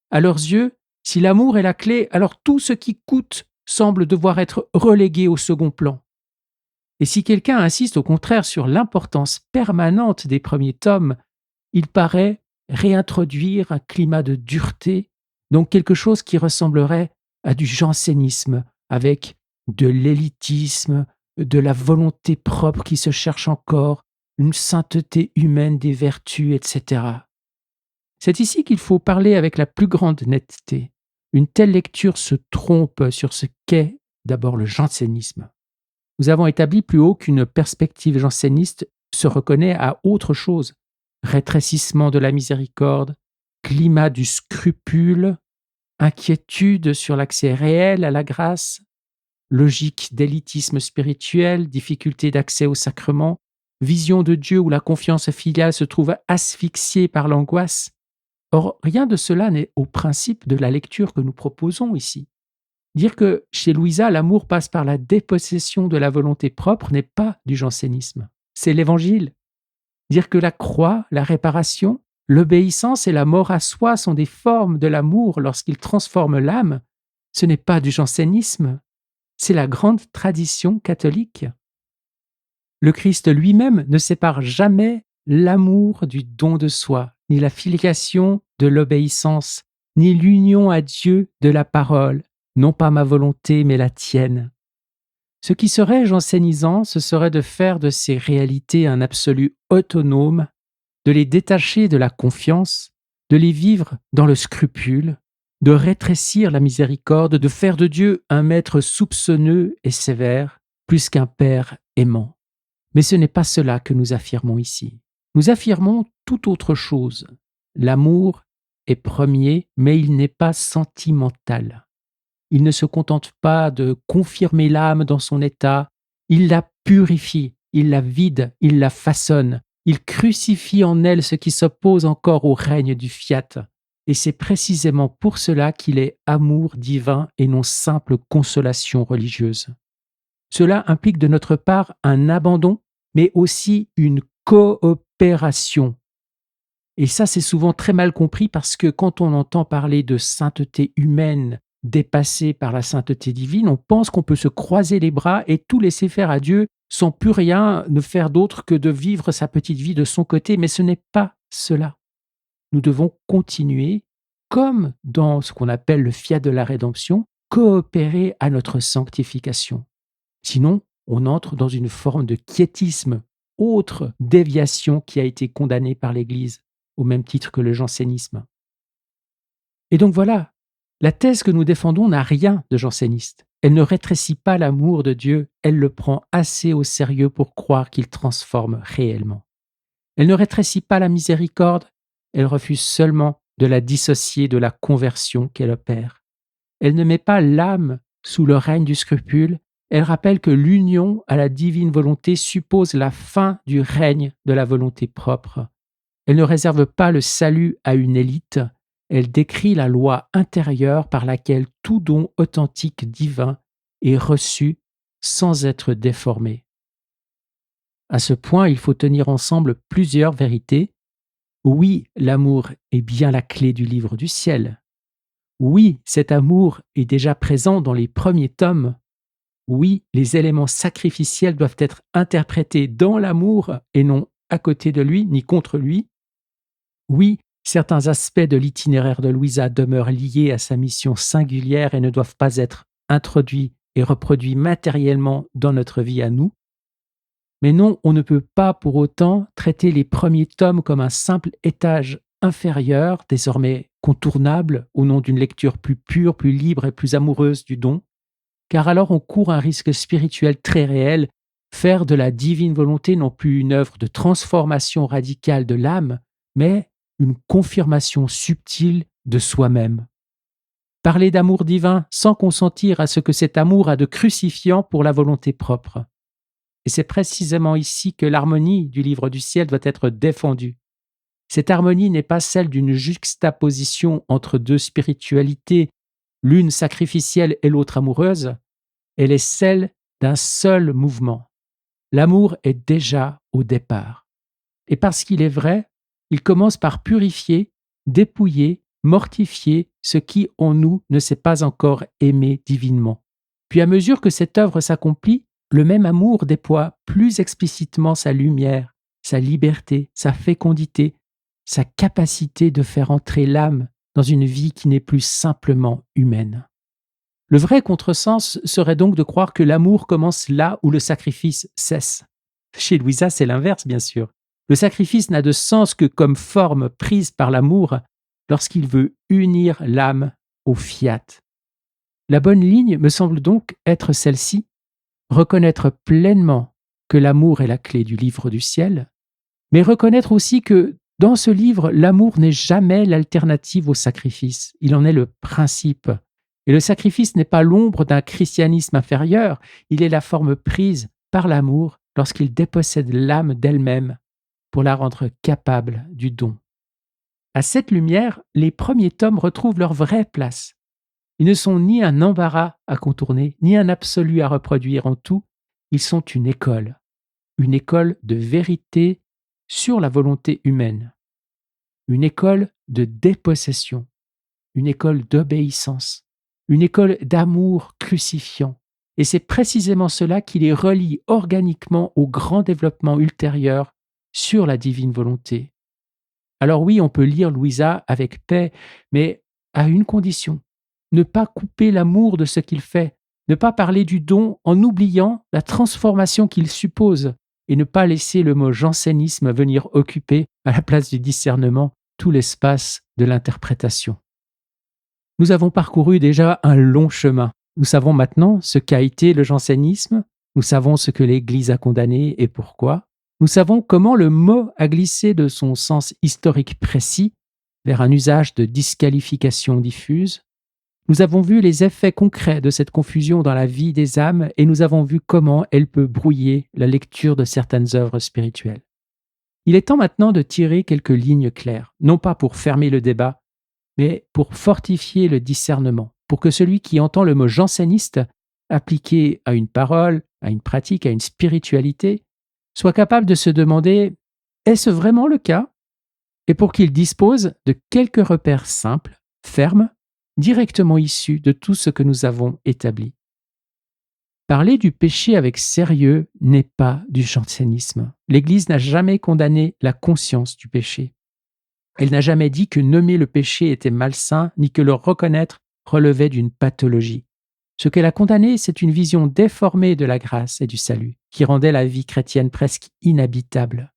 À leurs yeux, si l'amour est la clé, alors tout ce qui coûte semble devoir être relégué au second plan. Et si quelqu'un insiste au contraire sur l'importance permanente des premiers tomes, il paraît réintroduire un climat de dureté, donc quelque chose qui ressemblerait à du jansénisme, avec de l'élitisme, de la volonté propre qui se cherche encore, une sainteté humaine des vertus, etc. C'est ici qu'il faut parler avec la plus grande netteté. Une telle lecture se trompe sur ce qu'est d'abord le jansénisme. Nous avons établi plus haut qu'une perspective janséniste se reconnaît à autre chose. Rétrécissement de la miséricorde, climat du scrupule, inquiétude sur l'accès réel à la grâce, logique d'élitisme spirituel, difficulté d'accès au sacrement, vision de Dieu où la confiance filiale se trouve asphyxiée par l'angoisse. Or, rien de cela n'est au principe de la lecture que nous proposons ici. Dire que chez Louisa, l'amour passe par la dépossession de la volonté propre n'est pas du jansénisme, c'est l'Évangile. Dire que la croix, la réparation, l'obéissance et la mort à soi sont des formes de l'amour lorsqu'ils transforment l'âme, Ce n'est pas du jansénisme, c'est la grande tradition catholique. Le Christ lui-même ne sépare jamais l'amour du don de soi, ni la filiation de l'obéissance, ni l'union à Dieu de la parole, non pas ma volonté, mais la tienne. Ce qui serait jansénisant, ce serait de faire de ces réalités un absolu autonome, de les détacher de la confiance, de les vivre dans le scrupule, de rétrécir la miséricorde, de faire de Dieu un maître soupçonneux et sévère, plus qu'un père aimant. Mais ce n'est pas cela que nous affirmons ici. Nous affirmons tout autre chose. L'amour est premier, mais il n'est pas sentimental. Il ne se contente pas de confirmer l'âme dans son état, il la purifie, il la vide, il la façonne, il crucifie en elle ce qui s'oppose encore au règne du fiat. Et c'est précisément pour cela qu'il est amour divin et non simple consolation religieuse. Cela implique de notre part un abandon, mais aussi une coopération. Et ça, c'est souvent très mal compris parce que quand on entend parler de sainteté humaine dépassée par la sainteté divine, on pense qu'on peut se croiser les bras et tout laisser faire à Dieu sans plus rien ne faire d'autre que de vivre sa petite vie de son côté, mais ce n'est pas cela. Nous devons continuer, comme dans ce qu'on appelle le fiat de la rédemption, coopérer à notre sanctification. Sinon, on entre dans une forme de quiétisme, autre déviation qui a été condamnée par l'Église, au même titre que le jansénisme. Et donc voilà, la thèse que nous défendons n'a rien de janséniste. Elle ne rétrécit pas l'amour de Dieu, elle le prend assez au sérieux pour croire qu'il transforme réellement. Elle ne rétrécit pas la miséricorde, elle refuse seulement de la dissocier de la conversion qu'elle opère. Elle ne met pas l'âme sous le règne du scrupule, elle rappelle que l'union à la divine volonté suppose la fin du règne de la volonté propre. Elle ne réserve pas le salut à une élite, elle décrit la loi intérieure par laquelle tout don authentique divin est reçu sans être déformé. À ce point, il faut tenir ensemble plusieurs vérités. Oui, l'amour est bien la clé du livre du ciel. Oui, cet amour est déjà présent dans les premiers tomes. Oui, les éléments sacrificiels doivent être interprétés dans l'amour et non à côté de lui ni contre lui. Oui, certains aspects de l'itinéraire de Louisa demeurent liés à sa mission singulière et ne doivent pas être introduits et reproduits matériellement dans notre vie à nous. Mais non, on ne peut pas pour autant traiter les premiers tomes comme un simple étage inférieur, désormais contournable au nom d'une lecture plus pure, plus libre et plus amoureuse du don, car alors on court un risque spirituel très réel, faire de la divine volonté non plus une œuvre de transformation radicale de l'âme, mais une confirmation subtile de soi-même. Parler d'amour divin sans consentir à ce que cet amour a de crucifiant pour la volonté propre. Et c'est précisément ici que l'harmonie du livre du ciel doit être défendue. Cette harmonie n'est pas celle d'une juxtaposition entre deux spiritualités, l'une sacrificielle et l'autre amoureuse, elle est celle d'un seul mouvement. L'amour est déjà au départ. Et parce qu'il est vrai, il commence par purifier, dépouiller, mortifier ce qui en nous ne s'est pas encore aimé divinement. Puis à mesure que cette œuvre s'accomplit, le même amour déploie plus explicitement sa lumière, sa liberté, sa fécondité, sa capacité de faire entrer l'âme dans une vie qui n'est plus simplement humaine. Le vrai contresens serait donc de croire que l'amour commence là où le sacrifice cesse. Chez Louisa, c'est l'inverse, bien sûr. Le sacrifice n'a de sens que comme forme prise par l'amour lorsqu'il veut unir l'âme au fiat. La bonne ligne me semble donc être celle-ci, reconnaître pleinement que l'amour est la clé du livre du ciel, mais reconnaître aussi que dans ce livre, l'amour n'est jamais l'alternative au sacrifice, il en est le principe. Et le sacrifice n'est pas l'ombre d'un christianisme inférieur, il est la forme prise par l'amour lorsqu'il dépossède l'âme d'elle-même pour la rendre capable du don. À cette lumière, les premiers tomes retrouvent leur vraie place. Ils ne sont ni un embarras à contourner, ni un absolu à reproduire en tout, ils sont une école de vérité sur la volonté humaine, une école de dépossession, une école d'obéissance, une école d'amour crucifiant. Et c'est précisément cela qui les relie organiquement au grand développement ultérieur sur la divine volonté. Alors oui, on peut lire Louisa avec paix, mais à une condition, ne pas couper l'amour de ce qu'il fait, ne pas parler du don en oubliant la transformation qu'il suppose, et ne pas laisser le mot jansénisme venir occuper, à la place du discernement, tout l'espace de l'interprétation. Nous avons parcouru déjà un long chemin. Nous savons maintenant ce qu'a été le jansénisme, nous savons ce que l'Église a condamné et pourquoi. Nous savons comment le mot a glissé de son sens historique précis vers un usage de disqualification diffuse. Nous avons vu les effets concrets de cette confusion dans la vie des âmes et nous avons vu comment elle peut brouiller la lecture de certaines œuvres spirituelles. Il est temps maintenant de tirer quelques lignes claires, non pas pour fermer le débat, mais pour fortifier le discernement, pour que celui qui entend le mot janséniste appliqué à une parole, à une pratique, à une spiritualité, soit capable de se demander « est-ce vraiment le cas ?» et pour qu'il dispose de quelques repères simples, fermes, directement issus de tout ce que nous avons établi. Parler du péché avec sérieux n'est pas du jansénisme. L'Église n'a jamais condamné la conscience du péché. Elle n'a jamais dit que nommer le péché était malsain, ni que le reconnaître relevait d'une pathologie. Ce qu'elle a condamné, c'est une vision déformée de la grâce et du salut, qui rendait la vie chrétienne presque inhabitable.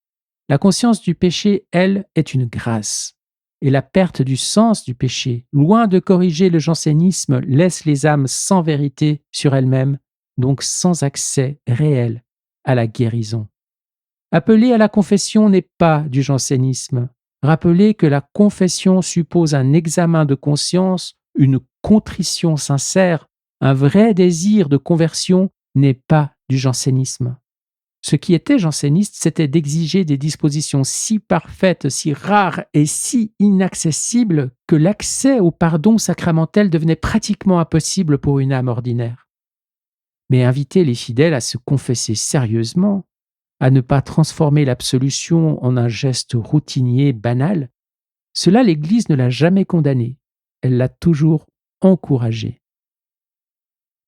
La conscience du péché, elle, est une grâce. Et la perte du sens du péché, loin de corriger le jansénisme, laisse les âmes sans vérité sur elles-mêmes, donc sans accès réel à la guérison. Appeler à la confession n'est pas du jansénisme. Rappeler que la confession suppose un examen de conscience, une contrition sincère, un vrai désir de conversion n'est pas du jansénisme. Ce qui était janséniste, c'était d'exiger des dispositions si parfaites, si rares et si inaccessibles que l'accès au pardon sacramentel devenait pratiquement impossible pour une âme ordinaire. Mais inviter les fidèles à se confesser sérieusement, à ne pas transformer l'absolution en un geste routinier, banal, cela l'Église ne l'a jamais condamné, elle l'a toujours encouragé.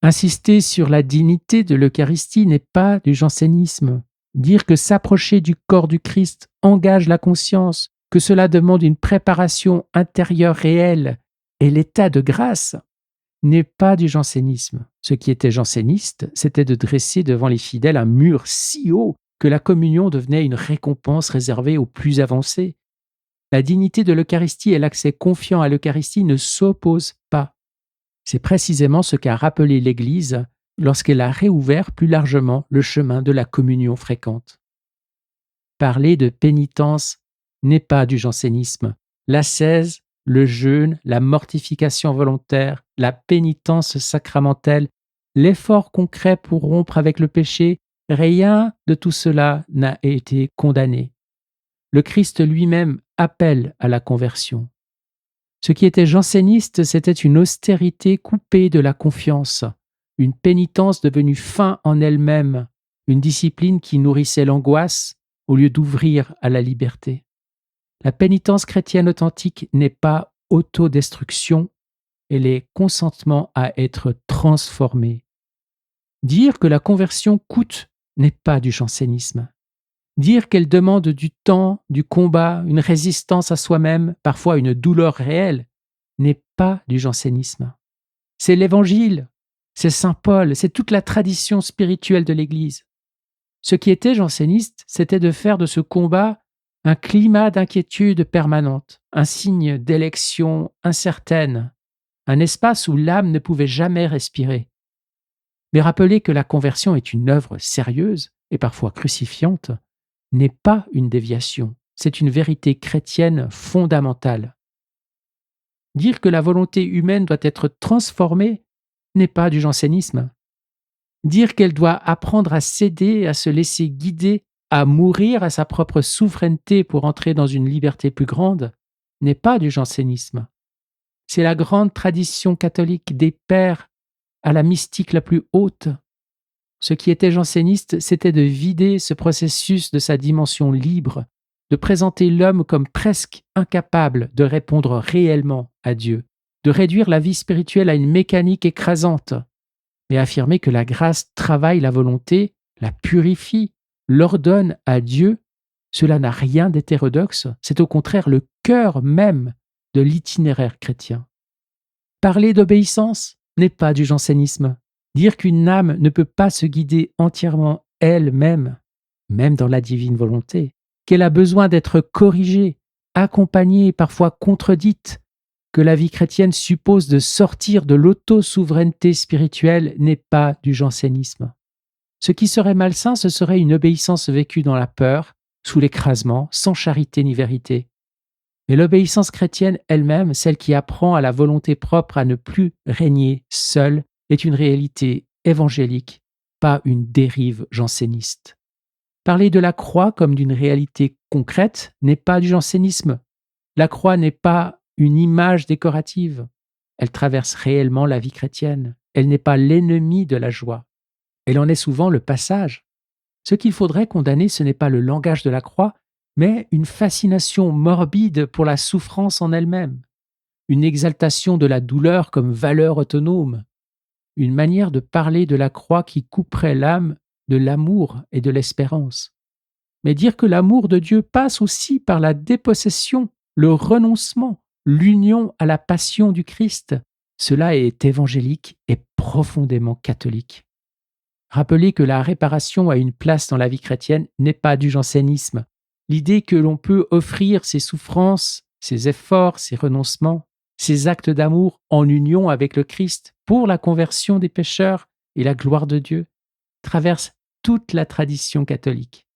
Insister sur la dignité de l'Eucharistie n'est pas du jansénisme. Dire que s'approcher du corps du Christ engage la conscience, que cela demande une préparation intérieure réelle et l'état de grâce, n'est pas du jansénisme. Ce qui était janséniste, c'était de dresser devant les fidèles un mur si haut que la communion devenait une récompense réservée aux plus avancés. La dignité de l'Eucharistie et l'accès confiant à l'Eucharistie ne s'opposent pas. C'est précisément ce qu'a rappelé l'Église lorsqu'elle a réouvert plus largement le chemin de la communion fréquente. Parler de pénitence n'est pas du jansénisme. L'ascèse, le jeûne, la mortification volontaire, la pénitence sacramentelle, l'effort concret pour rompre avec le péché, rien de tout cela n'a été condamné. Le Christ lui-même appelle à la conversion. Ce qui était janséniste, c'était une austérité coupée de la confiance, une pénitence devenue fin en elle-même, une discipline qui nourrissait l'angoisse au lieu d'ouvrir à la liberté. La pénitence chrétienne authentique n'est pas autodestruction, elle est consentement à être transformée. Dire que la conversion coûte n'est pas du jansénisme. Dire qu'elle demande du temps, du combat, une résistance à soi-même, parfois une douleur réelle, n'est pas du jansénisme. C'est l'Évangile, c'est Saint Paul, c'est toute la tradition spirituelle de l'Église. Ce qui était janséniste, c'était de faire de ce combat un climat d'inquiétude permanente, un signe d'élection incertaine, un espace où l'âme ne pouvait jamais respirer. Mais rappeler que la conversion est une œuvre sérieuse et parfois crucifiante n'est pas une déviation, c'est une vérité chrétienne fondamentale. Dire que la volonté humaine doit être transformée n'est pas du jansénisme. Dire qu'elle doit apprendre à céder, à se laisser guider, à mourir à sa propre souveraineté pour entrer dans une liberté plus grande n'est pas du jansénisme. C'est la grande tradition catholique des pères à la mystique la plus haute. Ce qui était janséniste, c'était de vider ce processus de sa dimension libre, de présenter l'homme comme presque incapable de répondre réellement à Dieu, de réduire la vie spirituelle à une mécanique écrasante, mais affirmer que la grâce travaille la volonté, la purifie, l'ordonne à Dieu, cela n'a rien d'hétérodoxe, c'est au contraire le cœur même de l'itinéraire chrétien. Parler d'obéissance n'est pas du jansénisme. Dire qu'une âme ne peut pas se guider entièrement elle-même, même dans la divine volonté, qu'elle a besoin d'être corrigée, accompagnée et parfois contredite, que la vie chrétienne suppose de sortir de l'autosouveraineté spirituelle n'est pas du jansénisme. Ce qui serait malsain, ce serait une obéissance vécue dans la peur, sous l'écrasement, sans charité ni vérité. Mais l'obéissance chrétienne elle-même, celle qui apprend à la volonté propre à ne plus régner seule, est une réalité évangélique, pas une dérive janséniste. Parler de la croix comme d'une réalité concrète n'est pas du jansénisme. La croix n'est pas une image décorative. Elle traverse réellement la vie chrétienne. Elle n'est pas l'ennemi de la joie. Elle en est souvent le passage. Ce qu'il faudrait condamner, ce n'est pas le langage de la croix, mais une fascination morbide pour la souffrance en elle-même, une exaltation de la douleur comme valeur autonome, une manière de parler de la croix qui couperait l'âme de l'amour et de l'espérance. Mais dire que l'amour de Dieu passe aussi par la dépossession, le renoncement, l'union à la passion du Christ, cela est évangélique et profondément catholique. Rappeler que la réparation a une place dans la vie chrétienne n'est pas du jansénisme. L'idée que l'on peut offrir ses souffrances, ses efforts, ses renoncements, ses actes d'amour en union avec le Christ pour la conversion des pécheurs et la gloire de Dieu traverse toute la tradition catholique.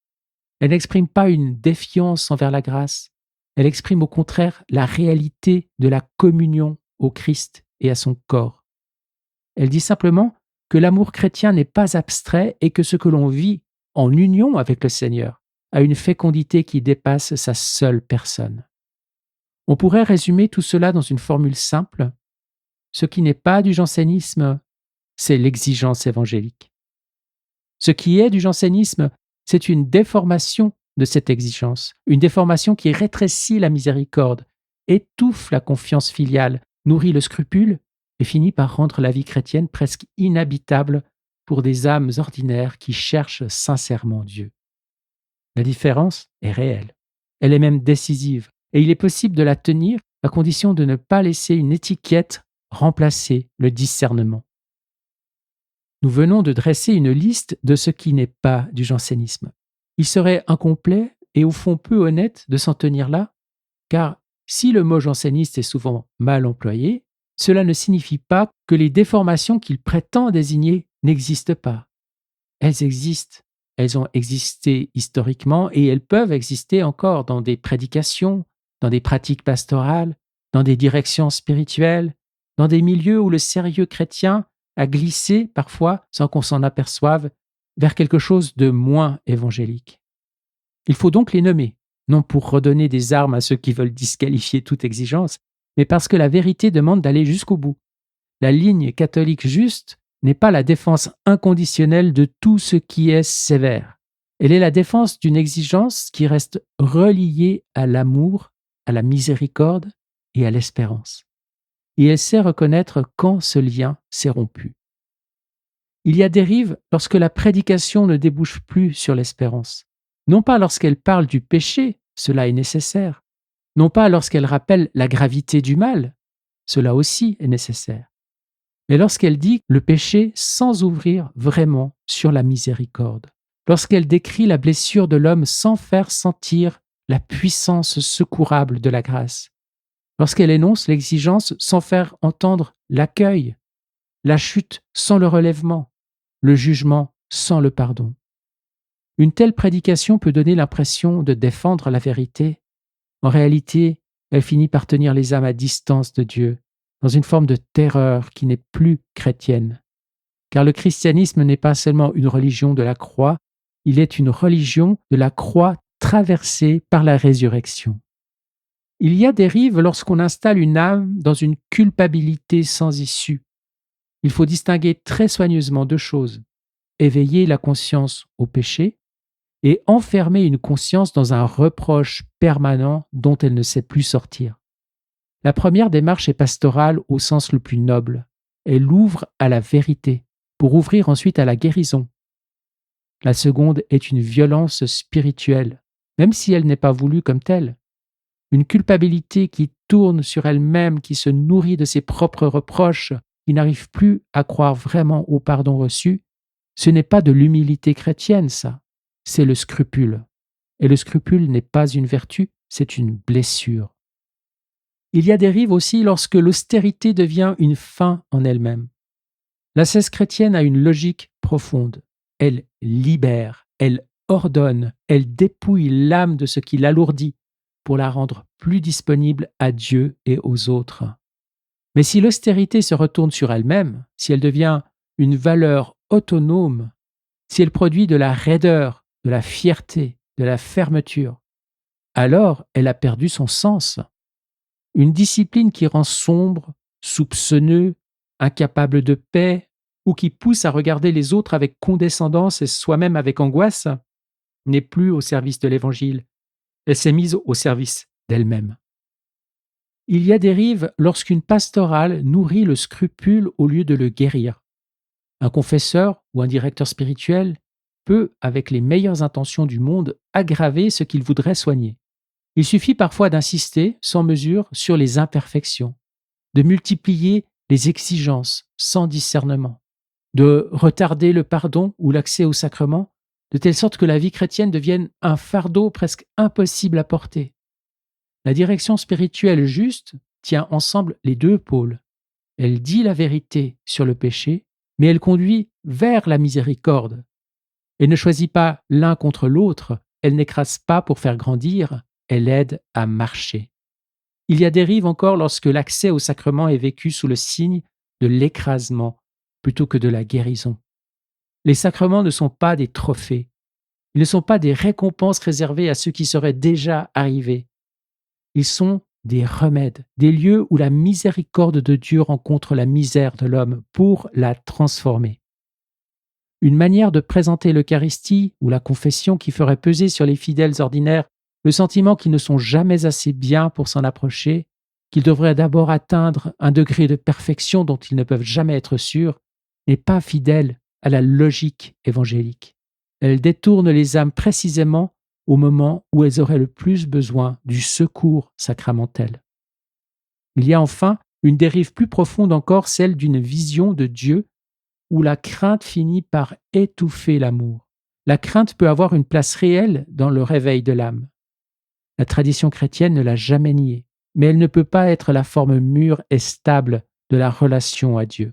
Elle n'exprime pas une défiance envers la grâce, elle exprime au contraire la réalité de la communion au Christ et à son corps. Elle dit simplement que l'amour chrétien n'est pas abstrait et que ce que l'on vit en union avec le Seigneur a une fécondité qui dépasse sa seule personne. On pourrait résumer tout cela dans une formule simple. Ce qui n'est pas du jansénisme, c'est l'exigence évangélique. Ce qui est du jansénisme, c'est une déformation de cette exigence, une déformation qui rétrécit la miséricorde, étouffe la confiance filiale, nourrit le scrupule et finit par rendre la vie chrétienne presque inhabitable pour des âmes ordinaires qui cherchent sincèrement Dieu. La différence est réelle, elle est même décisive, et il est possible de la tenir à condition de ne pas laisser une étiquette remplacer le discernement. Nous venons de dresser une liste de ce qui n'est pas du jansénisme. Il serait incomplet et au fond peu honnête de s'en tenir là, car si le mot janséniste est souvent mal employé, cela ne signifie pas que les déformations qu'il prétend désigner n'existent pas. Elles existent, elles ont existé historiquement et elles peuvent exister encore dans des prédications, dans des pratiques pastorales, dans des directions spirituelles, dans des milieux où le sérieux chrétien a glissé parfois, sans qu'on s'en aperçoive, vers quelque chose de moins évangélique. Il faut donc les nommer, non pour redonner des armes à ceux qui veulent disqualifier toute exigence, mais parce que la vérité demande d'aller jusqu'au bout. La ligne catholique juste n'est pas la défense inconditionnelle de tout ce qui est sévère. Elle est la défense d'une exigence qui reste reliée à l'amour, à la miséricorde et à l'espérance. Et elle sait reconnaître quand ce lien s'est rompu. Il y a dérive lorsque la prédication ne débouche plus sur l'espérance. Non pas lorsqu'elle parle du péché, cela est nécessaire. Non pas lorsqu'elle rappelle la gravité du mal, cela aussi est nécessaire. Mais lorsqu'elle dit le péché sans ouvrir vraiment sur la miséricorde. Lorsqu'elle décrit la blessure de l'homme sans faire sentir la puissance secourable de la grâce. Lorsqu'elle énonce l'exigence sans faire entendre l'accueil, la chute sans le relèvement, le jugement sans le pardon. Une telle prédication peut donner l'impression de défendre la vérité. En réalité, elle finit par tenir les âmes à distance de Dieu, dans une forme de terreur qui n'est plus chrétienne. Car le christianisme n'est pas seulement une religion de la croix, il est une religion de la croix traversée par la résurrection. Il y a dérive lorsqu'on installe une âme dans une culpabilité sans issue. Il faut distinguer très soigneusement deux choses: éveiller la conscience au péché et enfermer une conscience dans un reproche permanent dont elle ne sait plus sortir. La première démarche est pastorale au sens le plus noble. Elle ouvre à la vérité, pour ouvrir ensuite à la guérison. La seconde est une violence spirituelle, même si elle n'est pas voulue comme telle. Une culpabilité qui tourne sur elle-même, qui se nourrit de ses propres reproches, qui n'arrive plus à croire vraiment au pardon reçu. Ce n'est pas de l'humilité chrétienne, ça, c'est le scrupule. Et le scrupule n'est pas une vertu, c'est une blessure. Il y a des dérive aussi lorsque l'austérité devient une fin en elle-même. L'ascèse chrétienne a une logique profonde. Elle libère, elle ordonne, elle dépouille l'âme de ce qui l'alourdit pour la rendre plus disponible à Dieu et aux autres. Mais si l'austérité se retourne sur elle-même, si elle devient une valeur autonome, si elle produit de la raideur, de la fierté, de la fermeture, alors elle a perdu son sens. Une discipline qui rend sombre, soupçonneux, incapable de paix, ou qui pousse à regarder les autres avec condescendance et soi-même avec angoisse, n'est plus au service de l'Évangile. Elle s'est mise au service d'elle-même. Il y a dérive lorsqu'une pastorale nourrit le scrupule au lieu de le guérir. Un confesseur ou un directeur spirituel peut, avec les meilleures intentions du monde, aggraver ce qu'il voudrait soigner. Il suffit parfois d'insister sans mesure sur les imperfections, de multiplier les exigences sans discernement, de retarder le pardon ou l'accès au sacrement, de telle sorte que la vie chrétienne devienne un fardeau presque impossible à porter. La direction spirituelle juste tient ensemble les deux pôles. Elle dit la vérité sur le péché, mais elle conduit vers la miséricorde. Elle ne choisit pas l'un contre l'autre, elle n'écrase pas pour faire grandir, elle aide à marcher. Il y a dérive encore lorsque l'accès au sacrement est vécu sous le signe de l'écrasement plutôt que de la guérison. Les sacrements ne sont pas des trophées, ils ne sont pas des récompenses réservées à ceux qui seraient déjà arrivés. Ils sont des remèdes, des lieux où la miséricorde de Dieu rencontre la misère de l'homme pour la transformer. Une manière de présenter l'Eucharistie ou la confession qui ferait peser sur les fidèles ordinaires le sentiment qu'ils ne sont jamais assez bien pour s'en approcher, qu'ils devraient d'abord atteindre un degré de perfection dont ils ne peuvent jamais être sûrs, n'est pas fidèle à la logique évangélique. Elle détourne les âmes précisément au moment où elles auraient le plus besoin du secours sacramentel. Il y a enfin une dérive plus profonde encore, celle d'une vision de Dieu où la crainte finit par étouffer l'amour. La crainte peut avoir une place réelle dans le réveil de l'âme. La tradition chrétienne ne l'a jamais nié, mais elle ne peut pas être la forme mûre et stable de la relation à Dieu.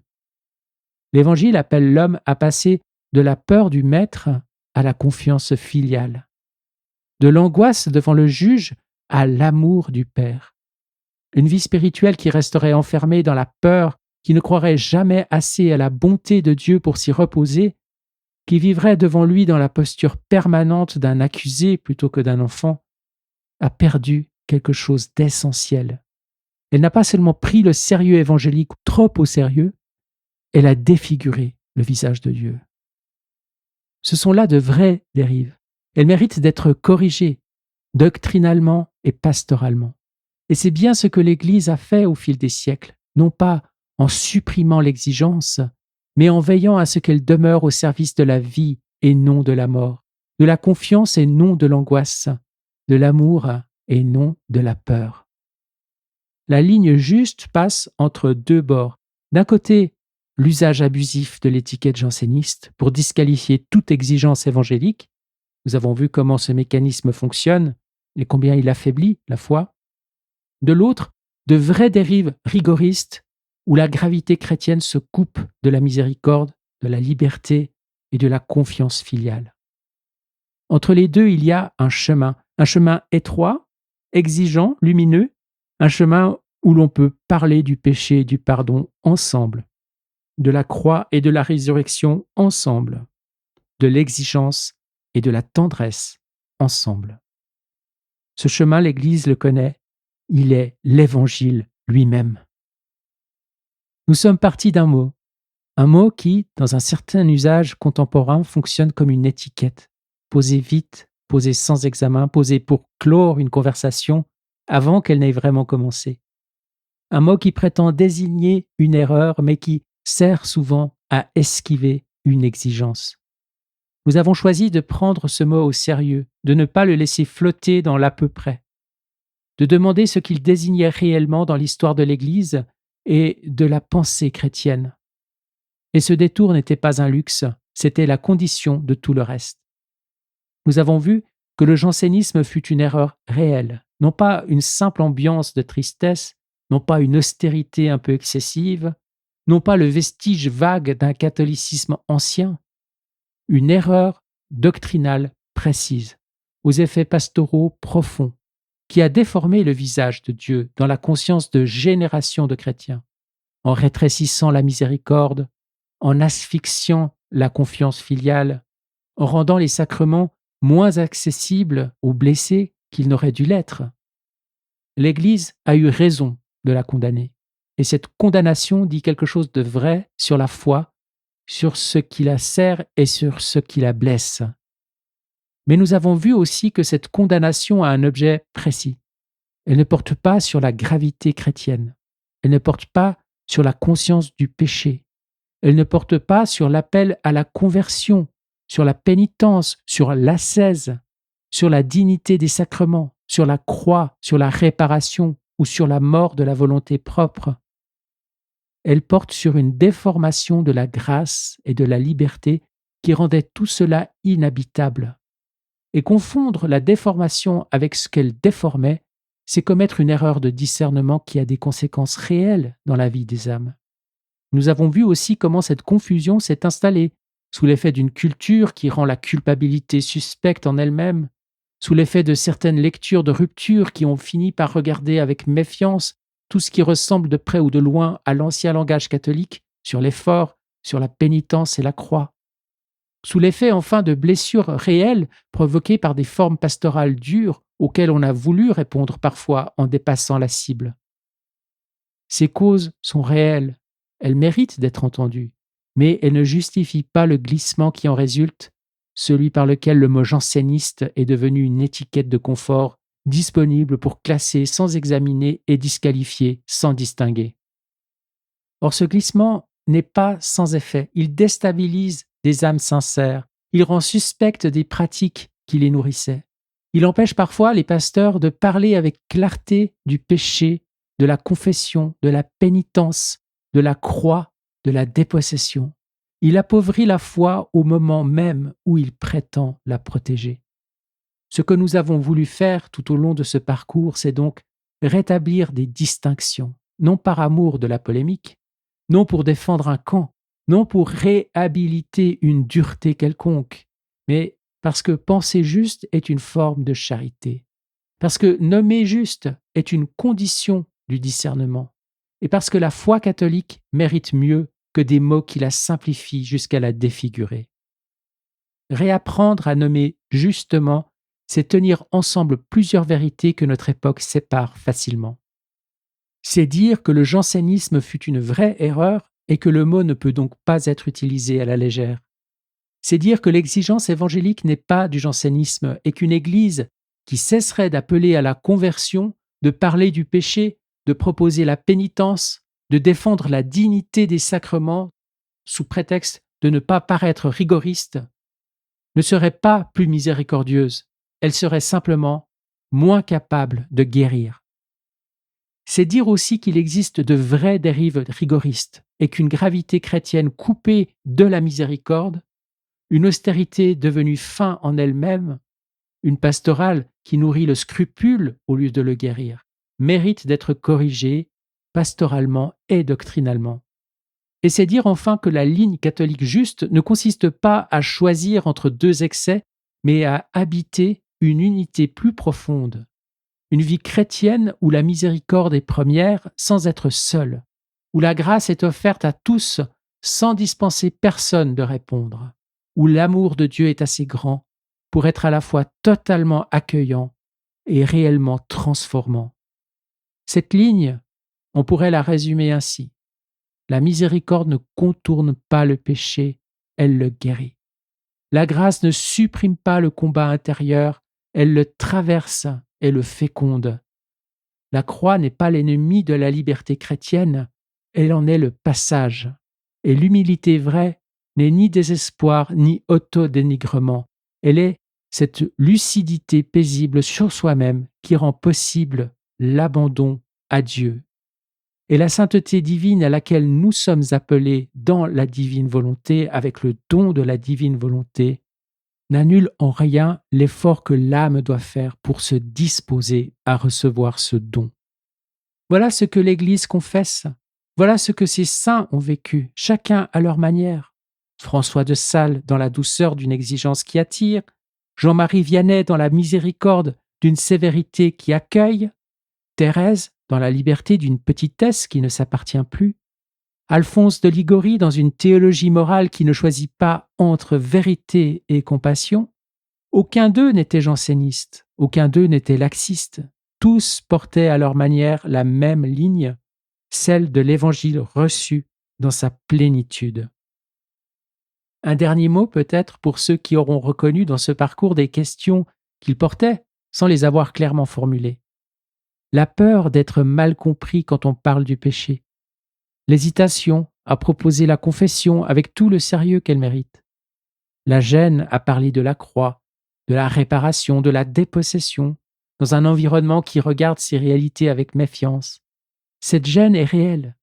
L'Évangile appelle l'homme à passer de la peur du maître à la confiance filiale, de l'angoisse devant le juge à l'amour du Père. Une vie spirituelle qui resterait enfermée dans la peur, qui ne croirait jamais assez à la bonté de Dieu pour s'y reposer, qui vivrait devant lui dans la posture permanente d'un accusé plutôt que d'un enfant, a perdu quelque chose d'essentiel. Elle n'a pas seulement pris le sérieux évangélique trop au sérieux, elle a défiguré le visage de Dieu. Ce sont là de vraies dérives. Elles méritent d'être corrigées, doctrinalement et pastoralement. Et c'est bien ce que l'Église a fait au fil des siècles, non pas en supprimant l'exigence, mais en veillant à ce qu'elle demeure au service de la vie et non de la mort, de la confiance et non de l'angoisse, de l'amour et non de la peur. La ligne juste passe entre deux bords. D'un côté, l'usage abusif de l'étiquette janséniste pour disqualifier toute exigence évangélique. Nous avons vu comment ce mécanisme fonctionne et combien il affaiblit la foi. De l'autre, de vraies dérives rigoristes où la gravité chrétienne se coupe de la miséricorde, de la liberté et de la confiance filiale. Entre les deux, il y a un chemin étroit, exigeant, lumineux, un chemin où l'on peut parler du péché et du pardon ensemble, de la croix et de la résurrection ensemble, de l'exigence et de la tendresse ensemble. Ce chemin, l'Église le connaît, il est l'Évangile lui-même. Nous sommes partis d'un mot qui, dans un certain usage contemporain, fonctionne comme une étiquette, posée vite, posée sans examen, posée pour clore une conversation avant qu'elle n'ait vraiment commencé. un mot qui prétend désigner une erreur, mais qui sert souvent à esquiver une exigence. Nous avons choisi de prendre ce mot au sérieux, de ne pas le laisser flotter dans l'à peu près, de demander ce qu'il désignait réellement dans l'histoire de l'Église et de la pensée chrétienne. Et ce détour n'était pas un luxe, c'était la condition de tout le reste. Nous avons vu que le jansénisme fut une erreur réelle, non pas une simple ambiance de tristesse, non pas une austérité un peu excessive, non pas le vestige vague d'un catholicisme ancien, une erreur doctrinale précise, aux effets pastoraux profonds, qui a déformé le visage de Dieu dans la conscience de générations de chrétiens, en rétrécissant la miséricorde, en asphyxiant la confiance filiale, en rendant les sacrements moins accessibles aux blessés qu'ils n'auraient dû l'être. L'Église a eu raison de la condamner, et cette condamnation dit quelque chose de vrai sur la foi, sur ce qui la sert et sur ce qui la blesse. Mais nous avons vu aussi que cette condamnation a un objet précis. Elle ne porte pas sur la gravité chrétienne, elle ne porte pas sur la conscience du péché, elle ne porte pas sur l'appel à la conversion, sur la pénitence, sur l'ascèse, sur la dignité des sacrements, sur la croix, sur la réparation ou sur la mort de la volonté propre. Elle porte sur une déformation de la grâce et de la liberté qui rendait tout cela inhabitable. Et confondre la déformation avec ce qu'elle déformait, c'est commettre une erreur de discernement qui a des conséquences réelles dans la vie des âmes. Nous avons vu aussi comment cette confusion s'est installée, sous l'effet d'une culture qui rend la culpabilité suspecte en elle-même, sous l'effet de certaines lectures de rupture qui ont fini par regarder avec méfiance tout ce qui ressemble de près ou de loin à l'ancien langage catholique sur l'effort, sur la pénitence et la croix, sous l'effet enfin de blessures réelles provoquées par des formes pastorales dures auxquelles on a voulu répondre parfois en dépassant la cible. Ces causes sont réelles, elles méritent d'être entendues, mais elles ne justifient pas le glissement qui en résulte, celui par lequel le mot janséniste est devenu une étiquette de confort disponible pour classer sans examiner et disqualifier sans distinguer. Or ce glissement n'est pas sans effet, il déstabilise des âmes sincères, il rend suspectes des pratiques qui les nourrissaient. Il empêche parfois les pasteurs de parler avec clarté du péché, de la confession, de la pénitence, de la croix, de la dépossession. Il appauvrit la foi au moment même où il prétend la protéger. Ce que nous avons voulu faire tout au long de ce parcours, c'est donc rétablir des distinctions, non par amour de la polémique, non pour défendre un camp, non pour réhabiliter une dureté quelconque, mais parce que penser juste est une forme de charité, parce que nommer juste est une condition du discernement, et parce que la foi catholique mérite mieux que des mots qui la simplifient jusqu'à la défigurer. Réapprendre à nommer justement, c'est tenir ensemble plusieurs vérités que notre époque sépare facilement. C'est dire que le jansénisme fut une vraie erreur et que le mot ne peut donc pas être utilisé à la légère. C'est dire que l'exigence évangélique n'est pas du jansénisme et qu'une Église qui cesserait d'appeler à la conversion, de parler du péché, de proposer la pénitence, de défendre la dignité des sacrements sous prétexte de ne pas paraître rigoriste, ne serait pas plus miséricordieuse, elle serait simplement moins capable de guérir. C'est dire aussi qu'il existe de vraies dérives rigoristes et qu'une gravité chrétienne coupée de la miséricorde, une austérité devenue fin en elle-même, une pastorale qui nourrit le scrupule au lieu de le guérir, mérite d'être corrigée pastoralement et doctrinalement. Et c'est dire enfin que la ligne catholique juste ne consiste pas à choisir entre deux excès, mais à habiter une unité plus profonde, une vie chrétienne où la miséricorde est première sans être seule, où la grâce est offerte à tous sans dispenser personne de répondre, où l'amour de Dieu est assez grand pour être à la fois totalement accueillant et réellement transformant. Cette ligne, on pourrait la résumer ainsi. La miséricorde ne contourne pas le péché, elle le guérit. La grâce ne supprime pas le combat intérieur, elle le traverse et le féconde. La croix n'est pas l'ennemi de la liberté chrétienne, elle en est le passage. Et l'humilité vraie n'est ni désespoir ni autodénigrement, elle est cette lucidité paisible sur soi-même qui rend possible l'abandon à Dieu. Et la sainteté divine à laquelle nous sommes appelés dans la divine volonté, avec le don de la divine volonté, n'annule en rien l'effort que l'âme doit faire pour se disposer à recevoir ce don. Voilà ce que l'Église confesse, voilà ce que ces saints ont vécu, chacun à leur manière. François de Sales dans la douceur d'une exigence qui attire, Jean-Marie Vianney dans la miséricorde d'une sévérité qui accueille, Thérèse dans la liberté d'une petitesse qui ne s'appartient plus, Alphonse de Liguori dans une théologie morale qui ne choisit pas entre vérité et compassion. Aucun d'eux n'était janséniste, aucun d'eux n'était laxiste. Tous portaient à leur manière la même ligne, celle de l'évangile reçu dans sa plénitude. Un dernier mot peut-être pour ceux qui auront reconnu dans ce parcours des questions qu'ils portaient sans les avoir clairement formulées. La peur d'être mal compris quand on parle du péché, l'hésitation à proposer la confession avec tout le sérieux qu'elle mérite, la gêne à parler de la croix, de la réparation, de la dépossession, dans un environnement qui regarde ces réalités avec méfiance. Cette gêne est réelle,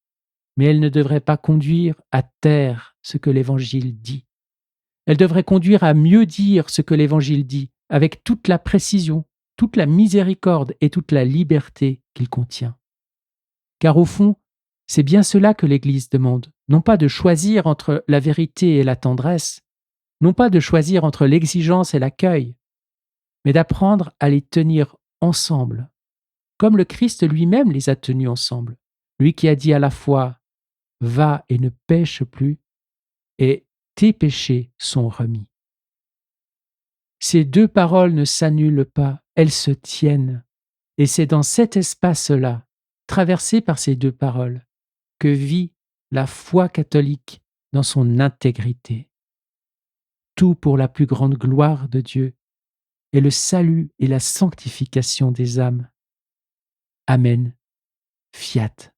mais elle ne devrait pas conduire à taire ce que l'Évangile dit. Elle devrait conduire à mieux dire ce que l'Évangile dit, avec toute la précision, toute la miséricorde et toute la liberté qu'il contient. Car au fond, c'est bien cela que l'Église demande, non pas de choisir entre la vérité et la tendresse, non pas de choisir entre l'exigence et l'accueil, mais d'apprendre à les tenir ensemble, comme le Christ lui-même les a tenus ensemble, lui qui a dit à la fois « Va et ne pêche plus » et « Tes péchés sont remis ». Ces deux paroles ne s'annulent pas, elles se tiennent, et c'est dans cet espace-là, traversé par ces deux paroles, que vit la foi catholique dans son intégrité. Tout pour la plus grande gloire de Dieu et le salut et la sanctification des âmes. Amen. Fiat.